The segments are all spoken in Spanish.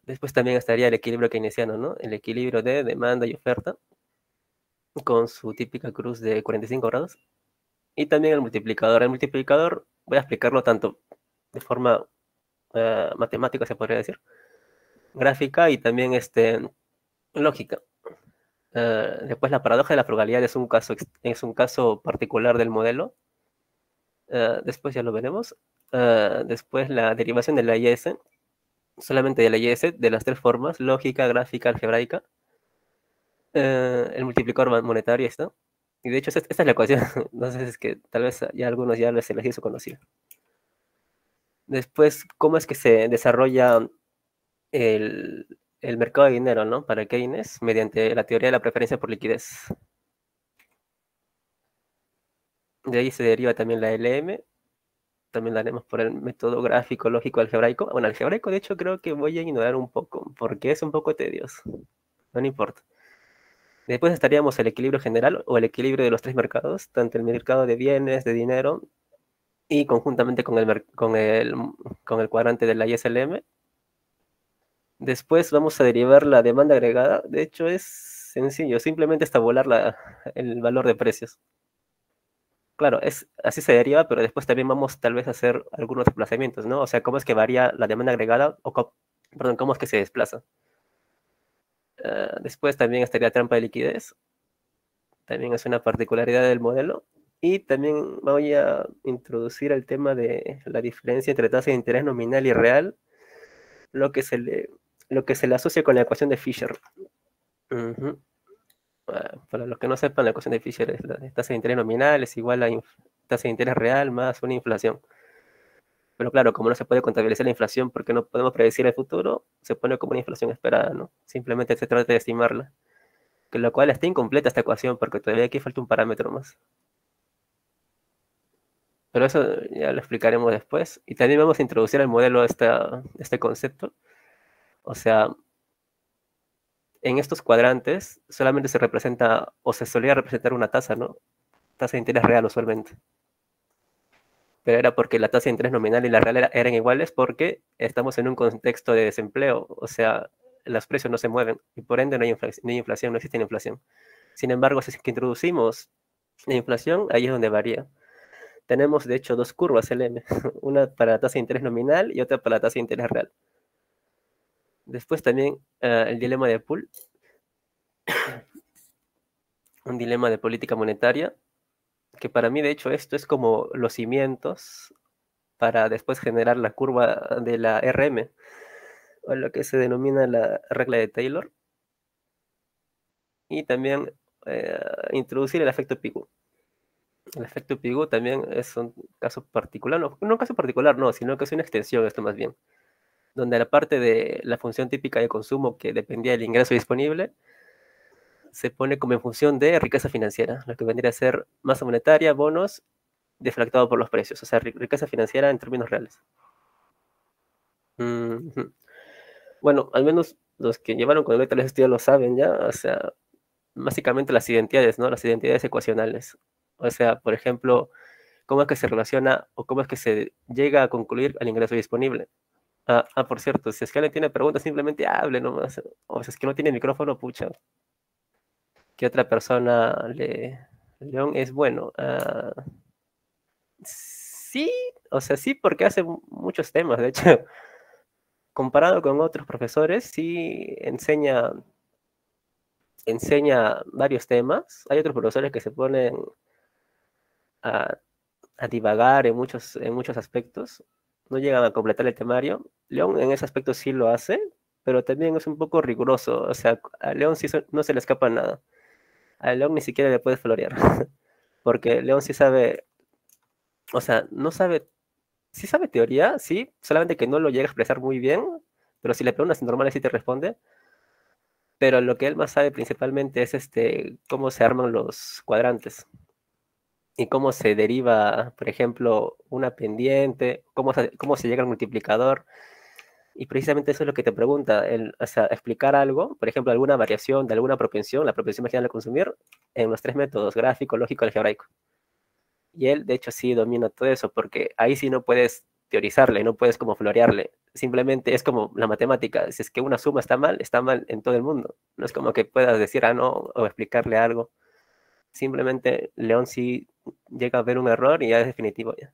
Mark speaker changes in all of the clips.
Speaker 1: Después también estaría el equilibrio keynesiano, ¿no? El equilibrio de demanda y oferta, con su típica cruz de 45 grados. Y también el multiplicador. El multiplicador, voy a explicarlo tanto de forma matemática, se podría decir, gráfica y también lógica. Después la paradoja de la frugalidad es un caso particular del modelo. Después ya lo veremos. Después la derivación de la IS, solamente de la IS, de las tres formas, lógica, gráfica, algebraica. El multiplicador monetario está. Y de hecho, esta es la ecuación. Entonces, es que tal vez ya algunos ya se les hizo conocido. Después, ¿cómo es que se desarrolla el mercado de dinero, ¿no? Para Keynes, mediante la teoría de la preferencia por liquidez. De ahí se deriva también la LM. También la haremos por el método gráfico, lógico, algebraico. Bueno, algebraico, de hecho, creo que voy a ignorar un poco, porque es un poco tedioso. No importa. Después estaríamos el equilibrio general o el equilibrio de los tres mercados, tanto el mercado de bienes, de dinero, y conjuntamente con el cuadrante de la ISLM. Después vamos a derivar la demanda agregada. De hecho, es sencillo, simplemente estabular el valor de precios. Claro, así se deriva, pero después también vamos tal vez a hacer algunos desplazamientos, ¿no? O sea, cómo es que varía la demanda agregada perdón, cómo es que se desplaza. Después también estaría trampa de liquidez. También es una particularidad del modelo. Y también voy a introducir el tema de la diferencia entre tasa de interés nominal y real, lo que lo que se le asocia con la ecuación de Fisher. Uh-huh. Para los que no sepan, la ecuación de Fisher es la tasa de interés nominal es igual a tasa de interés real más una inflación. Pero claro, como no se puede contabilizar la inflación porque no podemos predecir el futuro, se pone como una inflación esperada, ¿no? Simplemente se trata de estimarla. Que lo cual está incompleta esta ecuación porque todavía aquí falta un parámetro más. Pero eso ya lo explicaremos después. Y también vamos a introducir al modelo este concepto. O sea, en estos cuadrantes solamente se representa o se solía representar una tasa, ¿no? Tasa de interés real usualmente. Pero era porque la tasa de interés nominal y la real eran iguales porque estamos en un contexto de desempleo. O sea, los precios no se mueven y por ende no hay inflación, no existe inflación. Sin embargo, si es que introducimos la inflación, ahí es donde varía. Tenemos, de hecho, dos curvas LM, una para la tasa de interés nominal y otra para la tasa de interés real. Después también el dilema de Poole, un dilema de política monetaria, que para mí, de hecho, esto es como los cimientos para después generar la curva de la RM, o lo que se denomina la regla de Taylor, y también introducir el efecto Pigou. El efecto Pigou también es un caso particular, no un caso particular, no, sino que es una extensión, esto más bien, donde la parte de la función típica de consumo que dependía del ingreso disponible se pone como en función de riqueza financiera, lo que vendría a ser masa monetaria, bonos, deflactado por los precios, o sea, riqueza financiera en términos reales. Bueno, al menos los que llevaron con el tal estudio lo saben ya, o sea, básicamente las identidades, ¿no? Las identidades ecuacionales. O sea, por ejemplo, cómo es que se relaciona o cómo es que se llega a concluir el ingreso disponible. Por cierto, si es que alguien tiene preguntas, simplemente hable nomás. O si es que no tiene micrófono, pucha. ¿Qué otra persona León es bueno? Sí, o sea, sí, porque hace muchos temas, de hecho. Comparado con otros profesores, sí enseña varios temas. Hay otros profesores que se ponen a, a divagar en muchos aspectos, no llegan a completar el temario. León en ese aspecto sí lo hace, pero también es un poco riguroso. O sea, a León sí no se le escapa nada. A León ni siquiera le puedes florear, porque León sí sabe, o sea, no sabe, sí sabe teoría, sí, solamente que no lo llega a expresar muy bien, pero si le preguntas normales sí te responde. Pero lo que él más sabe principalmente es cómo se arman los cuadrantes y cómo se deriva, por ejemplo, una pendiente, cómo se llega al multiplicador. Y precisamente eso es lo que te pregunta, o sea, explicar algo, por ejemplo, alguna variación de alguna propensión, la propensión marginal a consumir, en los tres métodos, gráfico, lógico, algebraico. Y él, de hecho, sí domina todo eso, porque ahí sí no puedes teorizarle, no puedes como florearle. simplemente es como la matemática. Si es que una suma está mal en todo el mundo. No es como que puedas decir, no, o explicarle algo. Simplemente León sí llega a ver un error y ya es definitivo ya.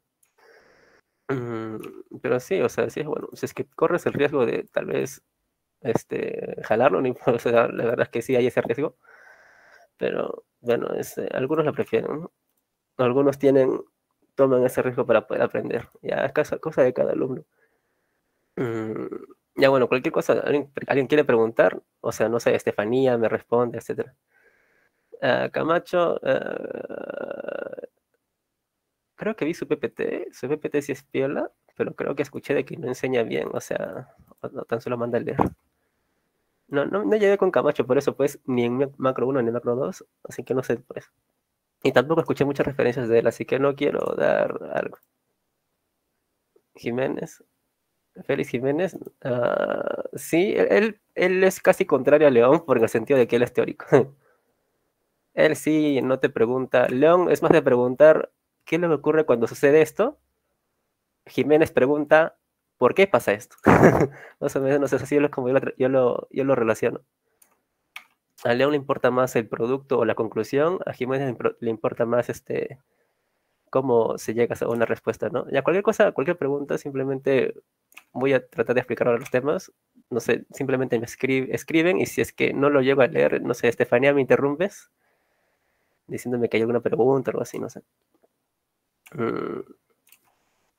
Speaker 1: Pero sí, o sea, sí es bueno. Si es que corres el riesgo de tal vez jalarlo, o sea, la verdad es que sí hay ese riesgo. Pero bueno, algunos lo prefieren, ¿no? Algunos toman ese riesgo para poder aprender. Ya es cosa de cada alumno. Mm, ya bueno, cualquier cosa, alguien quiere preguntar, o sea, no sé, Estefanía me responde, etcétera. Camacho, creo que vi su PPT sí es piola, pero creo que escuché de que no enseña bien, o sea, no tan solo manda a leer. No llegué con Camacho, por eso pues, ni en Macro 1 ni en Macro 2, así que no sé por eso. Y tampoco escuché muchas referencias de él, así que no quiero dar algo. Jiménez, Félix Jiménez, sí, él es casi contrario a León por el sentido de que él es teórico. Él sí no te pregunta. León es más de preguntar qué es lo que ocurre cuando sucede esto. Jiménez pregunta por qué pasa esto. Más o menos es así es como yo lo relaciono. A León le importa más el producto o la conclusión, a Jiménez le importa más cómo se llega a una respuesta, ¿no? Ya cualquier cosa, cualquier pregunta, simplemente voy a tratar de explicar ahora los temas. No sé, simplemente me escriben y si es que no lo llego a leer, no sé, Estefanía, me interrumpes diciéndome que hay alguna pregunta o algo así, no sé.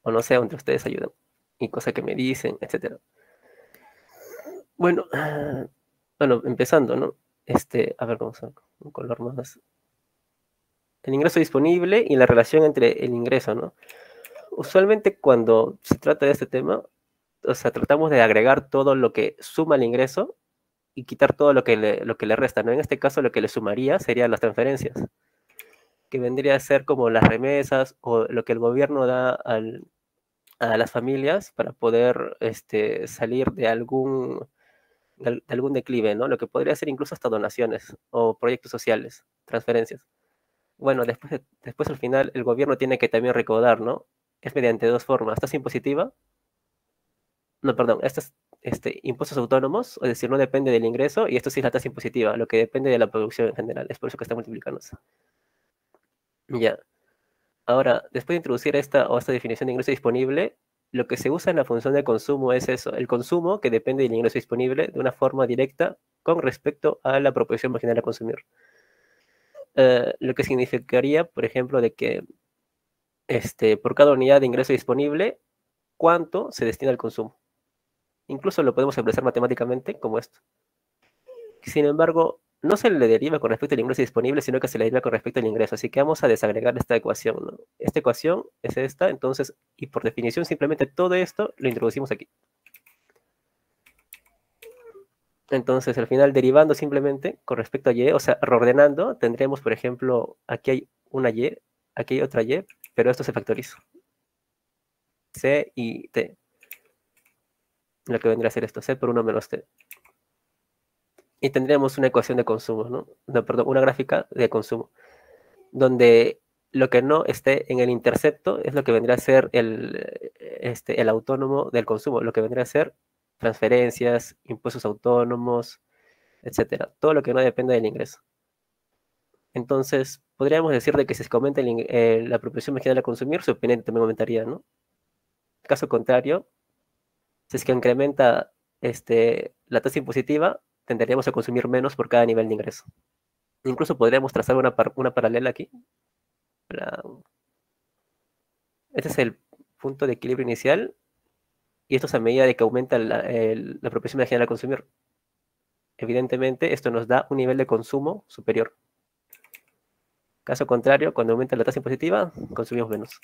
Speaker 1: O no sé, entre ustedes ayudan. Y cosas que me dicen, etcétera. Bueno, bueno, empezando, ¿no? A ver, vamos a un color más. El ingreso disponible y la relación entre el ingreso, ¿no? Usualmente cuando se trata de este tema, o sea, tratamos de agregar todo lo que suma el ingreso y quitar todo lo que le resta, ¿no? En este caso, lo que le sumaría serían las transferencias, que vendría a ser como las remesas o lo que el gobierno da a las familias para poder salir de algún declive, ¿no? Lo que podría ser incluso hasta donaciones o proyectos sociales, transferencias. Bueno, después al final el gobierno tiene que también recaudar, ¿no? Es mediante dos formas, tasa impositiva, no, perdón, estos impuestos autónomos, es decir, no depende del ingreso, y esto sí es la tasa impositiva, lo que depende de la producción en general, es por eso que está multiplicándose. Ya. Ahora, después de introducir esta definición de ingreso disponible, lo que se usa en la función de consumo es eso, el consumo que depende del ingreso disponible de una forma directa con respecto a la proporción marginal a consumir. Lo que significaría, por ejemplo, de que por cada unidad de ingreso disponible, cuánto se destina al consumo. Incluso lo podemos expresar matemáticamente como esto. Sin embargo, no se le deriva con respecto al ingreso disponible, sino que se le deriva con respecto al ingreso. Así que vamos a desagregar esta ecuación, ¿no? Esta ecuación es esta, entonces, y por definición, simplemente todo esto lo introducimos aquí. Entonces, al final, derivando simplemente con respecto a y, o sea, reordenando, tendremos, por ejemplo, aquí hay una y, aquí hay otra y, pero esto se factoriza. C y T. Lo que vendría a ser esto, C por 1 menos T. Y tendríamos una ecuación de consumo, ¿no? No, perdón, una gráfica de consumo, donde lo que no esté en el intercepto es lo que vendría a ser el autónomo del consumo, lo que vendría a ser transferencias, impuestos autónomos, etcétera. Todo lo que no depende del ingreso. Entonces, podríamos decir de que si se aumenta la proporción marginal a consumir, su opinión también aumentaría, ¿no? Caso contrario, si es que incrementa la tasa impositiva, tenderíamos a consumir menos por cada nivel de ingreso. Incluso podríamos trazar una paralela aquí. Este es el punto de equilibrio inicial y esto es a medida de que aumenta la proporción marginal a consumir. Evidentemente, esto nos da un nivel de consumo superior. Caso contrario, cuando aumenta la tasa impositiva, consumimos menos.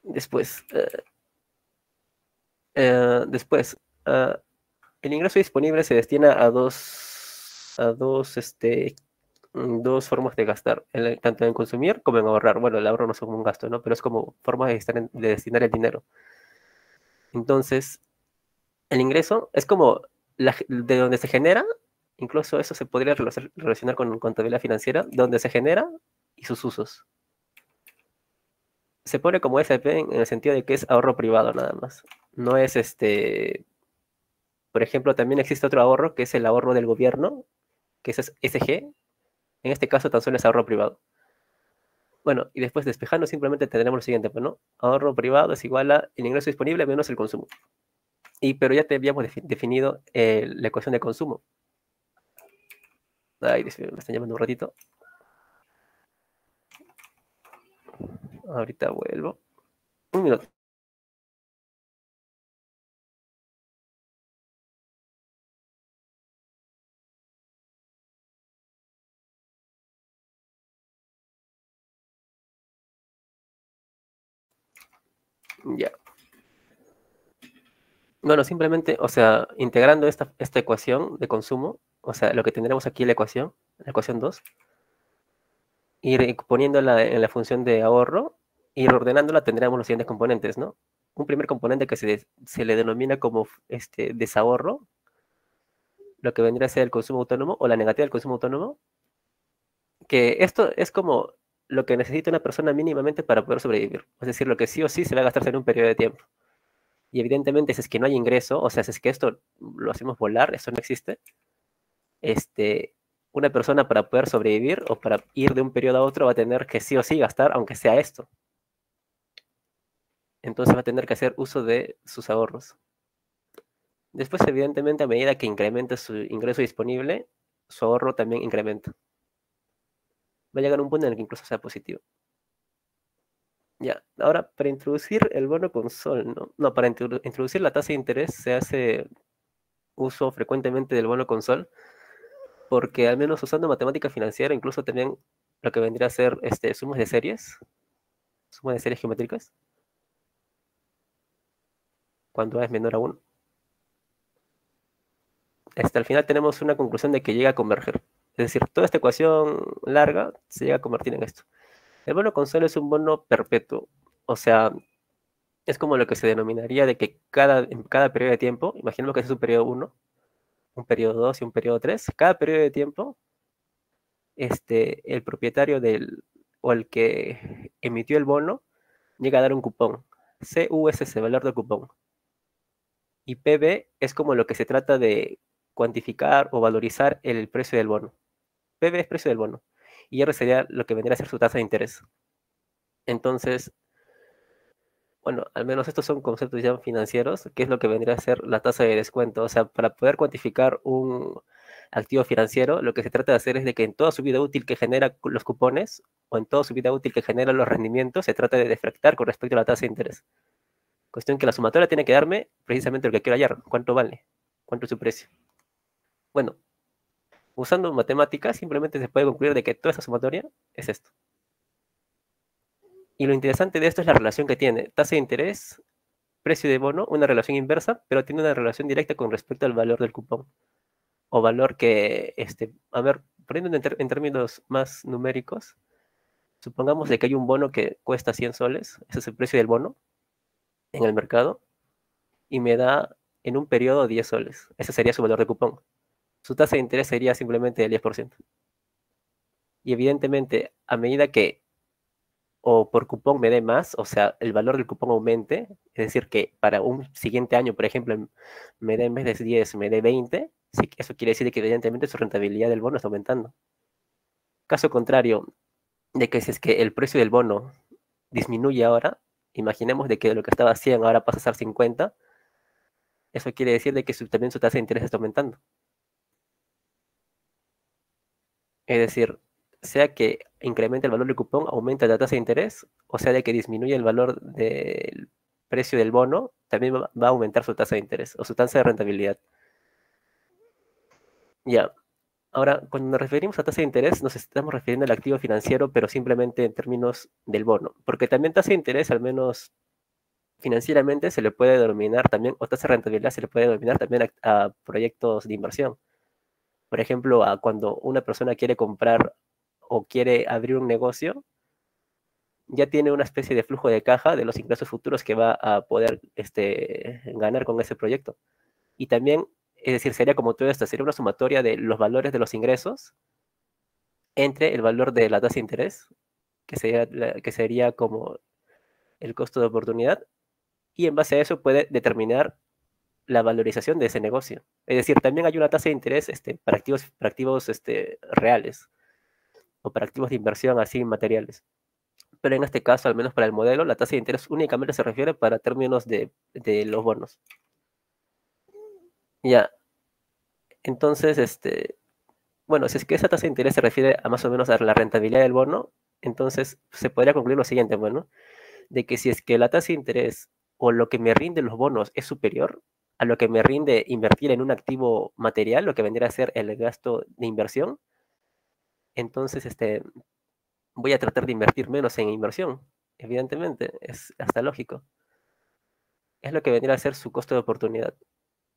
Speaker 1: Después, el ingreso disponible se destina a dos formas de gastar, tanto en consumir como en ahorrar. Bueno, el ahorro no es como un gasto, ¿no? Pero es como forma de destinar el dinero. Entonces, el ingreso es como de donde se genera, incluso eso se podría relacionar con contabilidad financiera, donde se genera y sus usos. se pone como SAP en el sentido de que es ahorro privado nada más. No es por ejemplo, también existe otro ahorro que es el ahorro del gobierno, que es SG. En este caso tan solo es ahorro privado. Bueno, y después despejando simplemente tendremos lo siguiente, pues, ¿no? Ahorro privado es igual a el ingreso disponible menos el consumo. Pero ya te habíamos definido la ecuación de consumo. Ay, me están llamando un ratito. Ahorita vuelvo. Un minuto. Ya. Bueno, simplemente, o sea, integrando esta ecuación de consumo, o sea, lo que tendremos aquí la ecuación 2, ir poniéndola en la función de ahorro, ir ordenándola, tendremos los siguientes componentes, ¿no? Un primer componente que se le denomina como desahorro, lo que vendría a ser el consumo autónomo o la negativa del consumo autónomo, que esto es como lo que necesita una persona mínimamente para poder sobrevivir. Es decir, lo que sí o sí se va a gastarse en un periodo de tiempo. Y evidentemente, si es que no hay ingreso, o sea, si es que esto lo hacemos volar, esto no existe, este, una persona para poder sobrevivir o para ir de un periodo a otro va a tener que sí o sí gastar, aunque sea esto. Entonces va a tener que hacer uso de sus ahorros. Después, evidentemente, a medida que incrementa su ingreso disponible, su ahorro también incrementa. Va a llegar a un punto en el que incluso sea positivo. Ya, ahora para introducir el bono con sol, ¿no? No, para introducir la tasa de interés se hace uso frecuentemente del bono con sol, porque al menos usando matemática financiera, incluso también lo que vendría a ser sumas de series geométricas, cuando A es menor a 1. Al final tenemos una conclusión de que llega a converger. Es decir, toda esta ecuación larga se llega a convertir en esto. El bono con sol es un bono perpetuo. O sea, es como lo que se denominaría de que en cada periodo de tiempo, imaginemos que ese es un periodo 1, un periodo 2 y un periodo 3, cada periodo de tiempo, el propietario o el que emitió el bono llega a dar un cupón. CUSC, valor del cupón. Y PB es como lo que se trata de cuantificar o valorizar el precio del bono. PB es precio del bono. Y R sería lo que vendría a ser su tasa de interés. Entonces, bueno, al menos estos son conceptos ya financieros, que es lo que vendría a ser la tasa de descuento. O sea, para poder cuantificar un activo financiero, lo que se trata de hacer es de que en toda su vida útil que genera los cupones o en toda su vida útil que genera los rendimientos, se trata de defractar con respecto a la tasa de interés. Cuestión que la sumatoria tiene que darme precisamente lo que quiero hallar. ¿Cuánto vale? ¿Cuánto es su precio? Bueno, usando matemáticas simplemente se puede concluir de que toda esa sumatoria es esto. Y lo interesante de esto es la relación que tiene. Tasa de interés, precio de bono, una relación inversa, pero tiene una relación directa con respecto al valor del cupón. O valor que, a ver, poniendo en términos más numéricos, supongamos de que hay un bono que cuesta 100 soles, ese es el precio del bono en el mercado, y me da en un periodo 10 soles. Ese sería su valor de cupón. Su tasa de interés sería simplemente del 10%. Y evidentemente, a medida que o por cupón me dé más, o sea, el valor del cupón aumente, es decir, que para un siguiente año, por ejemplo, me dé en vez de 10, me dé 20, sí, eso quiere decir que evidentemente su rentabilidad del bono está aumentando. Caso contrario, de que si es que el precio del bono disminuye ahora, imaginemos de que lo que estaba a 100 ahora pasa a ser 50, eso quiere decir de que también su tasa de interés está aumentando. Es decir, sea que incremente el valor del cupón, aumenta la tasa de interés, o sea de que disminuye el valor del precio del bono, también va a aumentar su tasa de interés o su tasa de rentabilidad. Ya, ahora cuando nos referimos a tasa de interés, nos estamos refiriendo al activo financiero, pero simplemente en términos del bono, porque también tasa de interés, al menos financieramente, se le puede denominar también, o tasa de rentabilidad se le puede denominar también a proyectos de inversión. Por ejemplo, a cuando una persona quiere comprar o quiere abrir un negocio, ya tiene una especie de flujo de caja de los ingresos futuros que va a poder ganar con ese proyecto. Y también, es decir, sería como todo esto, sería una sumatoria de los valores de los ingresos entre el valor de la tasa de interés, que sería como el costo de oportunidad, y en base a eso puede determinar la valorización de ese negocio. Es decir, también hay una tasa de interés para activos reales o para activos de inversión así materiales. Pero en este caso, al menos para el modelo, la tasa de interés únicamente se refiere para términos de los bonos. Ya, entonces, bueno, si es que esa tasa de interés se refiere a más o menos a la rentabilidad del bono, entonces se podría concluir lo siguiente, bueno, de que si es que la tasa de interés o lo que me rinden los bonos es superior a lo que me rinde invertir en un activo material, lo que vendría a ser el gasto de inversión, entonces voy a tratar de invertir menos en inversión. Evidentemente, es hasta lógico. Es lo que vendría a ser su costo de oportunidad.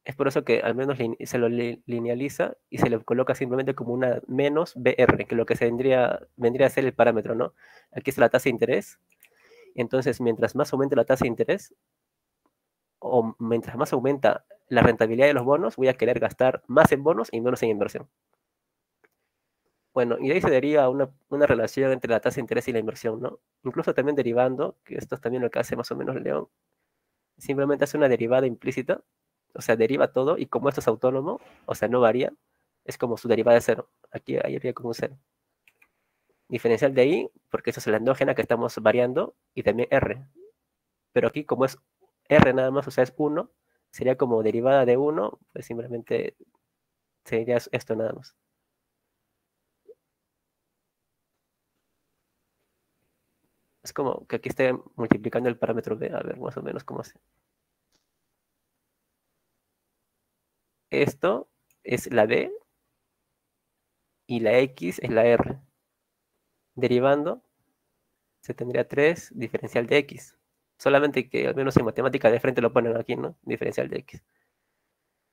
Speaker 1: Es por eso que al menos se lo linealiza y se le coloca simplemente como una menos BR, que lo que vendría a ser el parámetro, ¿no? Aquí está la tasa de interés. Entonces, mientras más aumente la tasa de interés, o mientras más aumenta la rentabilidad de los bonos, voy a querer gastar más en bonos y menos en inversión. Bueno, y de ahí se deriva una relación entre la tasa de interés y la inversión, ¿no? Incluso también derivando, que esto es también lo que hace más o menos León, simplemente hace una derivada implícita, o sea, deriva todo, y como esto es autónomo, o sea, no varía, es como su derivada de cero. Aquí ahí habría como un cero. Diferencial de ahí, porque eso es la endógena que estamos variando, y también R. Pero aquí como es R nada más, o sea, es 1, sería como derivada de 1, pues simplemente sería esto nada más. Es como que aquí esté multiplicando el parámetro B, a ver más o menos cómo hace. Esto es la D y la X es la R. Derivando, se tendría 3 diferencial de X. Solamente que al menos en matemática de frente lo ponen aquí, ¿no? Diferencial de X.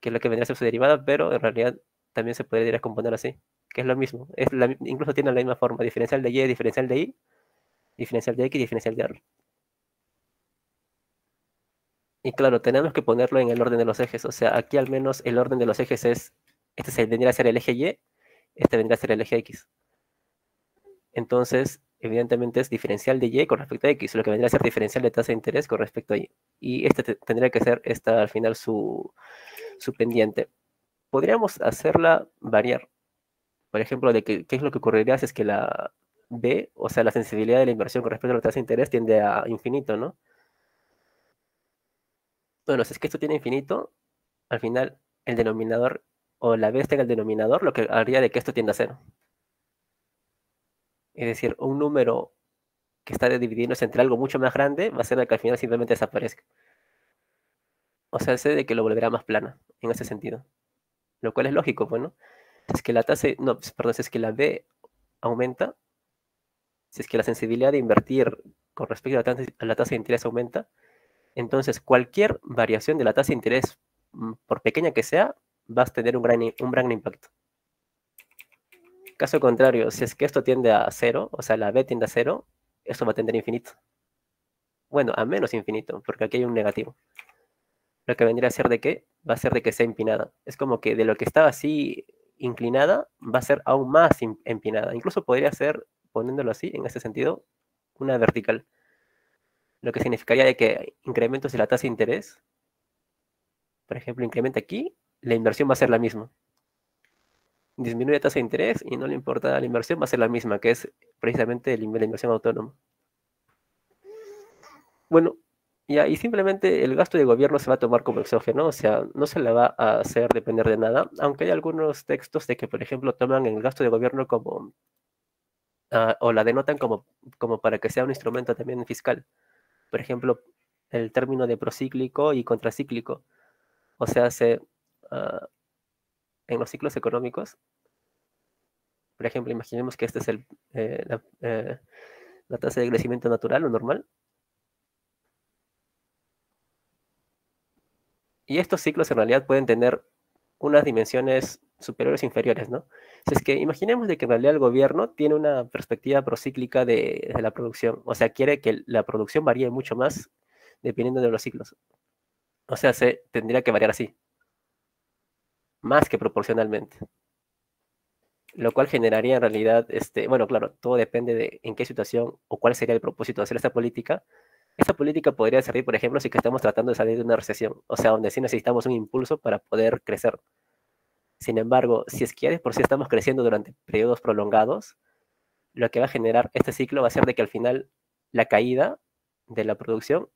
Speaker 1: Que es lo que vendría a ser su derivada, pero en realidad también se podría descomponer así. Que es lo mismo. Incluso tiene la misma forma. Diferencial de Y, diferencial de Y, diferencial de X, diferencial de R. Y claro, tenemos que ponerlo en el orden de los ejes. O sea, aquí al menos el orden de los ejes es, vendría a ser el eje Y, este vendría a ser el eje X. Entonces, evidentemente es diferencial de Y con respecto a X, lo que vendría a ser diferencial de tasa de interés con respecto a Y. Y tendría que ser esta al final su pendiente. Podríamos hacerla variar. Por ejemplo, de qué es lo que ocurriría si es que la B, o sea, la sensibilidad de la inversión con respecto a la tasa de interés tiende a infinito, ¿no? Bueno, si es que esto tiene infinito, al final el denominador o la B está en el denominador, lo que haría de que esto tienda a cero. Es decir, un número que está dividiéndose entre algo mucho más grande va a ser el que al final simplemente desaparezca. O sea, sé de que lo volverá más plana en ese sentido. Lo cual es lógico, bueno. Si es que la tasa, no, perdón, si es que la B aumenta, si es que la sensibilidad de invertir con respecto a la tasa de interés aumenta, entonces cualquier variación de la tasa de interés, por pequeña que sea, va a tener un gran impacto. Caso contrario, si es que esto tiende a cero, o sea, la B tiende a cero, esto va a tender a infinito. Bueno, a menos infinito, porque aquí hay un negativo. Lo que vendría a ser de qué, va a ser de que sea empinada. Es como que de lo que estaba así inclinada, va a ser aún más empinada. Incluso podría ser, poniéndolo así, en ese sentido, una vertical. Lo que significaría de que incrementos de la tasa de interés, por ejemplo, incrementa aquí, la inversión va a ser la misma. Disminuye la tasa de interés y no le importa la inversión, va a ser la misma, que es precisamente la inversión autónoma. Bueno, ya, y simplemente el gasto de gobierno se va a tomar como exógeno, o sea, no se le va a hacer depender de nada, aunque hay algunos textos de que, por ejemplo, toman el gasto de gobierno como, o la denotan como para que sea un instrumento también fiscal. Por ejemplo, el término de procíclico y contracíclico. O sea, uh, en los ciclos económicos, por ejemplo, imaginemos que este es la tasa de crecimiento natural o normal. Y estos ciclos en realidad pueden tener unas dimensiones superiores e inferiores, ¿no? Si es que imaginemos de que en realidad el gobierno tiene una perspectiva procíclica de la producción, o sea, quiere que la producción varíe mucho más dependiendo de los ciclos. O sea, se tendría que variar así, más que proporcionalmente. Lo cual generaría en realidad, bueno, claro, todo depende de en qué situación o cuál sería el propósito de hacer esta política, Esta política podría servir, por ejemplo, si que estamos tratando de salir de una recesión, o sea, donde sí necesitamos un impulso para poder crecer. Sin embargo, si es que ya de por sí estamos creciendo durante periodos prolongados, lo que va a generar este ciclo va a ser de que al final la caída de la producción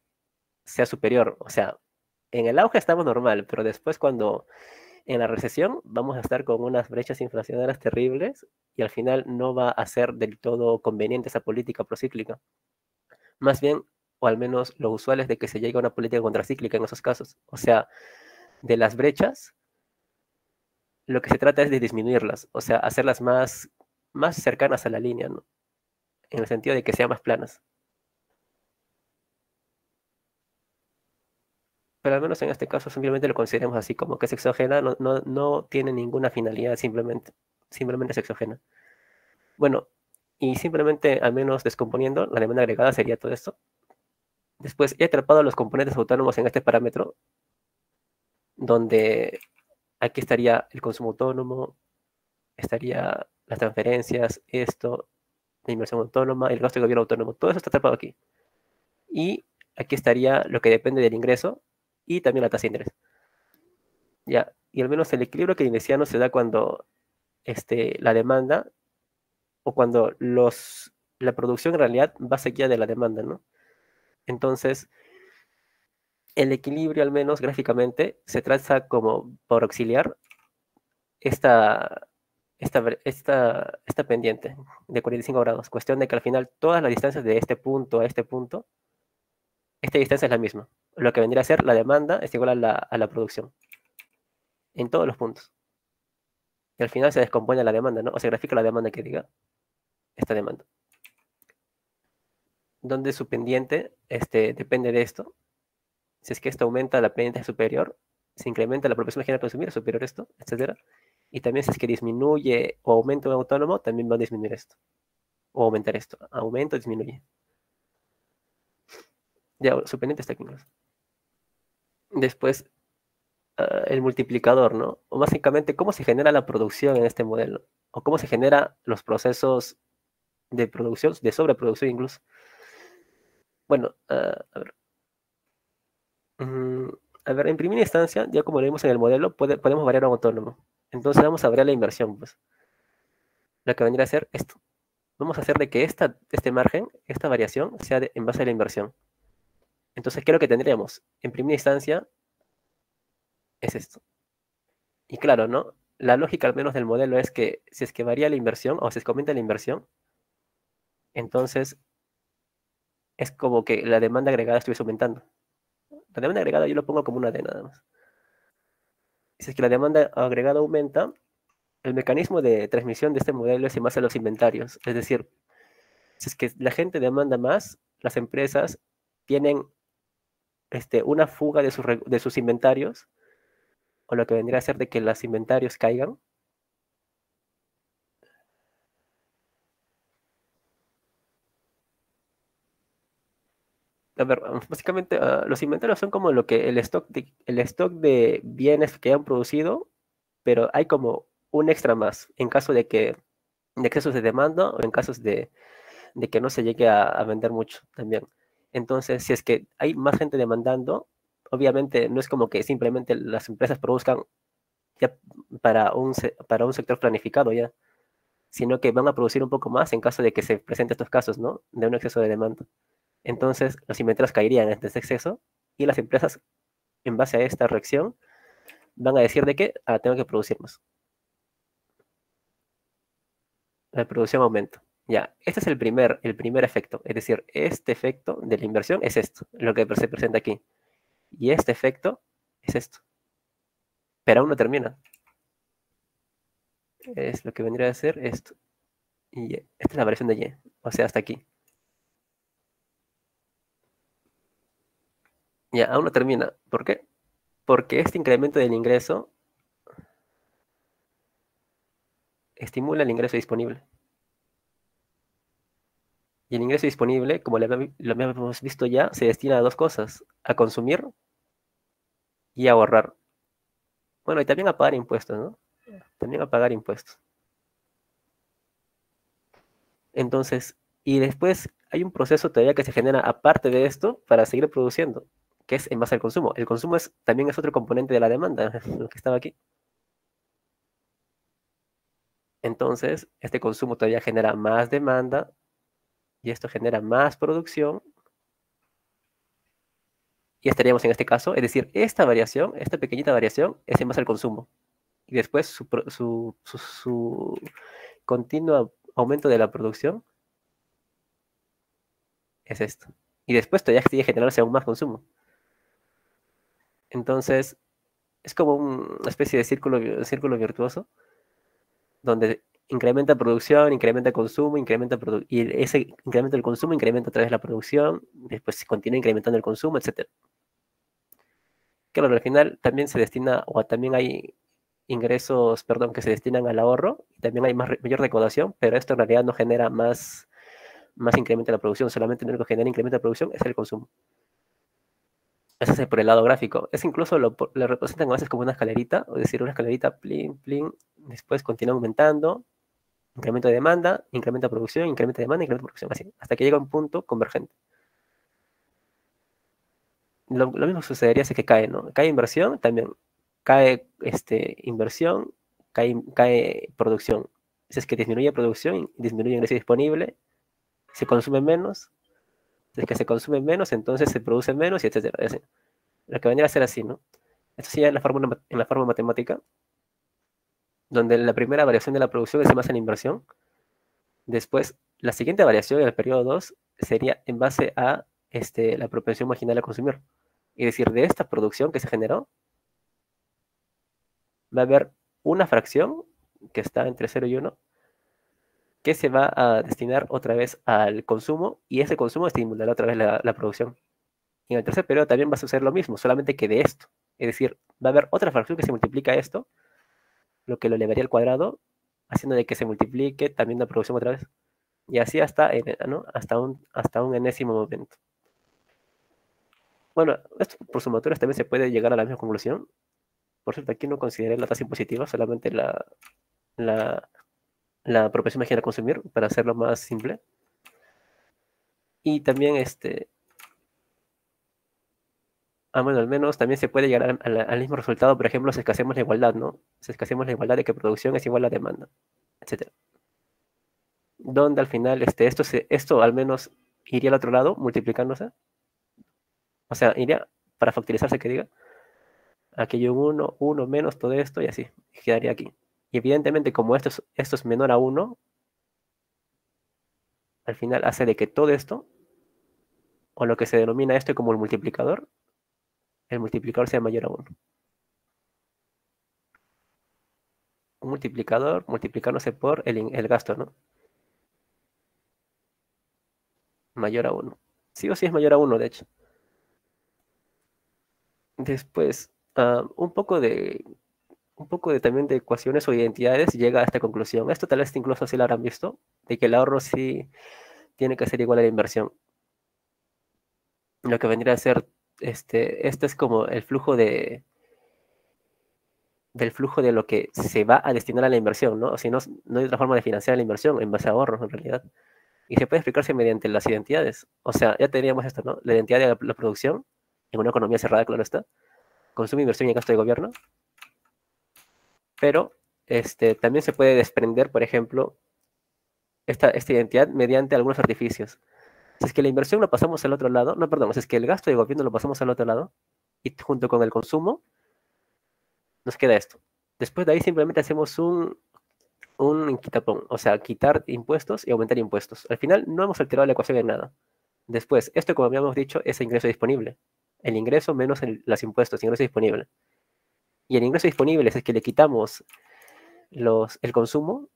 Speaker 1: sea superior. O sea, en el auge estamos normal, pero después cuando en la recesión vamos a estar con unas brechas inflacionarias terribles y al final no va a ser del todo conveniente esa política procíclica. Más bien, o al menos lo usual es de que se llegue a una política contracíclica en esos casos. O sea, de las brechas, lo que se trata es de disminuirlas, o sea, hacerlas más cercanas a la línea, ¿no? En el sentido de que sean más planas. Pero al menos en este caso simplemente lo consideremos así, como que es exógena, no tiene ninguna finalidad, simplemente es exógena. Bueno, y simplemente, al menos descomponiendo, la demanda agregada sería todo esto. Después he atrapado los componentes autónomos en este parámetro, donde aquí estaría el consumo autónomo, estaría las transferencias, esto, la inversión autónoma, el gasto de gobierno autónomo, todo eso está atrapado aquí. Y aquí estaría lo que depende del ingreso y también la tasa de interés. Ya, y al menos el equilibrio keynesiano se da cuando la demanda o cuando la producción en realidad va seguida de la demanda, ¿no? Entonces, el equilibrio, al menos gráficamente, se traza como por auxiliar esta, esta pendiente de 45 grados. Cuestión de que al final todas las distancias de este punto a este punto, esta distancia es la misma. Lo que vendría a ser la demanda es igual a la producción en todos los puntos. Y al final se descompone la demanda, ¿no? O se grafica la demanda que diga esta demanda. Donde su pendiente depende de esto. Si es que esto aumenta, la pendiente es superior. Si incrementa la proporción general a consumir, es superior a esto, etcétera. Y también si es que disminuye o aumenta un autónomo, también va a disminuir esto. O aumentar esto. Aumenta o disminuye. Ya, su pendiente está aquí, ¿no? Después, el multiplicador, ¿no? O básicamente, cómo se genera la producción en este modelo. O cómo se generan los procesos de producción, de sobreproducción incluso. Bueno, a ver. Mm, a ver, en primera instancia, ya como lo vimos en el modelo, podemos variar a un autónomo. Entonces vamos a variar la inversión, pues. Lo que vendría a ser esto. Vamos a hacer de que este margen, esta variación, sea en base a la inversión. Entonces, ¿qué es lo que tendríamos? En primera instancia, es esto. Y claro, ¿no? La lógica al menos del modelo es que si es que varía la inversión o si es que aumenta la inversión, entonces es como que la demanda agregada estuviese aumentando. La demanda agregada yo lo pongo como una D nada más. Si es que la demanda agregada aumenta, el mecanismo de transmisión de este modelo es en base a los inventarios. Es decir, si es que la gente demanda más, las empresas tienen una fuga de sus inventarios, o lo que vendría a ser de que los inventarios caigan. A ver, básicamente los inventarios son como lo que el stock de bienes que han producido, pero hay como un extra más en caso de excesos de demanda o en casos de que no se llegue a vender mucho también. Entonces, si es que hay más gente demandando, obviamente no es como que simplemente las empresas produzcan ya para un sector planificado ya, sino que van a producir un poco más en caso de que se presenten estos casos, ¿no? De un exceso de demanda. Entonces, los inventarios caerían en este exceso y las empresas, en base a esta reacción, van a decir de que tengo que producir más. La producción aumenta. Ya, este es el primer efecto. Es decir, este efecto de la inversión es esto, lo que se presenta aquí. Y este efecto es esto. Pero aún no termina. Es lo que vendría a ser esto. Y esta es la variación de Y. O sea, hasta aquí. Ya, aún no termina. ¿Por qué? Porque este incremento del ingreso estimula el ingreso disponible. Y el ingreso disponible, como lo habíamos visto ya, se destina a dos cosas, a consumir y a ahorrar. Bueno, y también a pagar impuestos, ¿no? También a pagar impuestos. Entonces, Y después hay un proceso todavía que se genera aparte de esto para seguir produciendo, que es en base al consumo. El consumo también es otro componente de la demanda, lo que estaba aquí. Entonces, este consumo todavía genera más demanda y esto genera más producción y estaríamos en este caso, es decir, esta variación, esta pequeñita variación es en base al consumo y después su continuo aumento de la producción es esto. Y después todavía sigue generándose aún más consumo. Entonces, es como una especie de círculo virtuoso donde incrementa producción, incrementa consumo, y ese incremento del consumo incrementa otra vez la producción, después se continúa incrementando el consumo, etc. Claro, al final también se destina, o también hay ingresos, perdón, que se destinan al ahorro, y también hay mayor recaudación, pero esto en realidad no genera más incremento de la producción, solamente lo único que genera incremento de producción es el consumo. Eso es por el lado gráfico. Es incluso lo representan a veces como una escalerita, es decir, una escalerita, plin, plin, después continúa aumentando, incremento de demanda, incremento de producción, incremento de demanda, incremento de producción, así, hasta que llega a un punto convergente. Lo mismo sucedería si que cae, ¿no? Cae inversión, también cae inversión, cae producción. Si es que disminuye producción, disminuye ingreso disponible, se consume menos, si es que se consume menos, entonces se produce menos, y etcétera. Así. Lo que vendría a ser así, ¿no? Esto sí ya en la forma matemática, donde la primera variación de la producción es en base a la inversión. Después, la siguiente variación en el periodo 2 sería en base a la propensión marginal a consumir. Es decir, de esta producción que se generó, va a haber una fracción que está entre 0 y 1 que se va a destinar otra vez al consumo y ese consumo estimulará otra vez la producción. Y en el tercer periodo también va a suceder lo mismo, solamente que de esto. Es decir, va a haber otra fracción que se multiplica esto, lo que lo elevaría al cuadrado, haciendo de que se multiplique también la producción otra vez. Y así ¿no? hasta un enésimo momento. Bueno, esto por sumatorio también se puede llegar a la misma conclusión. Por cierto, aquí no consideré la tasa impositiva, solamente la, la propensión marginal a consumir, para hacerlo más simple. Y también bueno, al menos también se puede llegar al mismo resultado, por ejemplo, si escaseamos la igualdad, ¿no? Si escaseamos la igualdad de que producción es igual a demanda, etcétera. Donde al final esto al menos iría al otro lado, multiplicándose. O sea, iría para factorizarse, que diga, aquí hay un 1 menos todo esto y así, quedaría aquí. Y evidentemente, como esto es menor a 1, al final hace de que todo esto, o lo que se denomina esto como el multiplicador sea mayor a 1. Un multiplicador multiplicándose por el gasto, ¿no? Mayor a 1. Sí o sí es mayor a 1, de hecho. Después, un poco de también de ecuaciones o identidades llega a esta conclusión. Esto tal vez incluso sí lo habrán visto, de que el ahorro sí tiene que ser igual a la inversión. Lo que vendría a ser, este es como del flujo de lo que se va a destinar a la inversión, ¿no? O si no, no hay otra forma de financiar la inversión en base a ahorros, en realidad. Y se puede explicarse mediante las identidades. O sea, ya teníamos esto, ¿no? La identidad de la producción, en una economía cerrada, claro está, consumo, inversión y gasto de gobierno, pero también se puede desprender, por ejemplo, esta identidad mediante algunos artificios. Si es que la inversión lo pasamos al otro lado, no, perdón, si es que el gasto de gobierno lo pasamos al otro lado, y junto con el consumo, nos queda esto. Después de ahí simplemente hacemos un quitapón, o sea, quitar impuestos y aumentar impuestos. Al final no hemos alterado la ecuación en nada. Después, esto, como habíamos dicho, es el ingreso disponible. El ingreso menos los impuestos, ingreso disponible. Y el ingreso disponible, si es que le quitamos el consumo,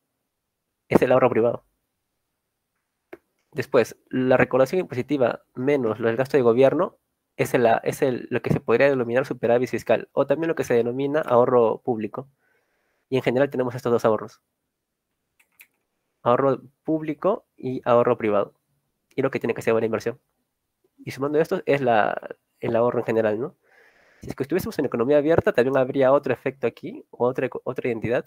Speaker 1: es el ahorro privado. Después, la recaudación impositiva menos el gasto de gobierno lo que se podría denominar superávit fiscal, o también lo que se denomina ahorro público. Y en general tenemos estos dos ahorros: ahorro público y ahorro privado. Y lo que tiene que ser buena inversión. Y sumando esto es el ahorro en general, ¿no? Si es que estuviésemos en economía abierta, también habría otro efecto aquí, otra identidad,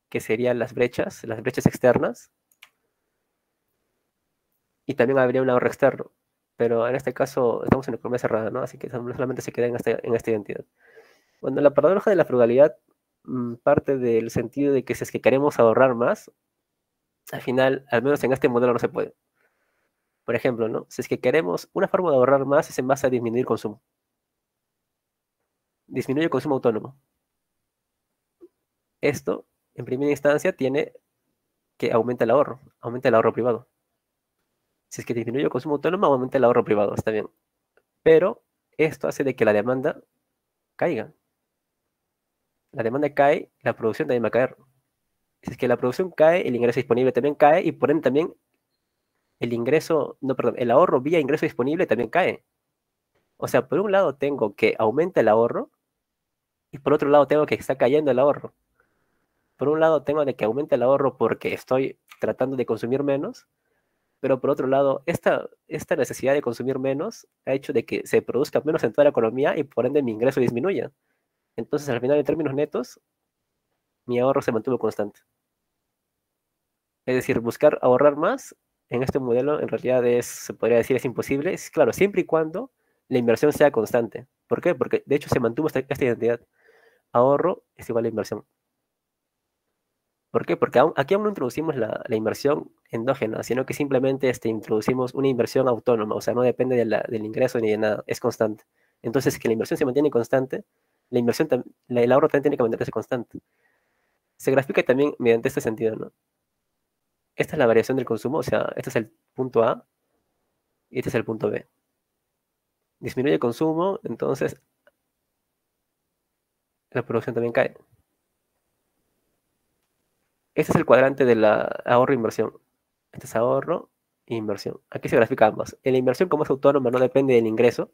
Speaker 1: que serían las brechas externas, y también habría un ahorro externo. Pero en este caso estamos en economía cerrada, ¿no? Así que solamente se queda en esta identidad. Bueno, la paradoja de la frugalidad parte del sentido de que si es que queremos ahorrar más, al final, al menos en este modelo no se puede. Por ejemplo, ¿no? Si es que queremos, una forma de ahorrar más es en base a disminuir consumo. Disminuye el consumo autónomo. Esto, en primera instancia, tiene que aumenta el ahorro privado. Si es que disminuye el consumo autónomo, aumenta el ahorro privado, está bien. Pero esto hace de que la demanda caiga. La demanda cae, la producción también va a caer. Si es que la producción cae, el ingreso disponible también cae y por ende también el ingreso, no, perdón, el ahorro vía ingreso disponible también cae. O sea, por un lado tengo que aumenta el ahorro y por otro lado tengo que está cayendo el ahorro. Por un lado tengo de que aumente el ahorro porque estoy tratando de consumir menos, pero por otro lado, esta necesidad de consumir menos ha hecho de que se produzca menos en toda la economía y por ende mi ingreso disminuya. Entonces, al final, en términos netos, mi ahorro se mantuvo constante. Es decir, buscar ahorrar más en este modelo en realidad es, se podría decir, es imposible. Es claro, siempre y cuando la inversión sea constante. ¿Por qué? Porque de hecho se mantuvo esta identidad. Ahorro es igual a inversión. ¿Por qué? Porque aquí aún no introducimos la inversión endógena, sino que simplemente introducimos una inversión autónoma, o sea, no depende del ingreso ni de nada, es constante. Entonces, que la inversión se mantiene constante, el ahorro también tiene que mantenerse constante. Se grafica también mediante este sentido, ¿no? Esta es la variación del consumo, o sea, este es el punto A y este es el punto B. Disminuye el consumo, entonces la producción también cae. Este es el cuadrante de la ahorro e inversión. Este es ahorro e inversión. Aquí se grafica ambas. En la inversión, como es autónoma, no depende del ingreso,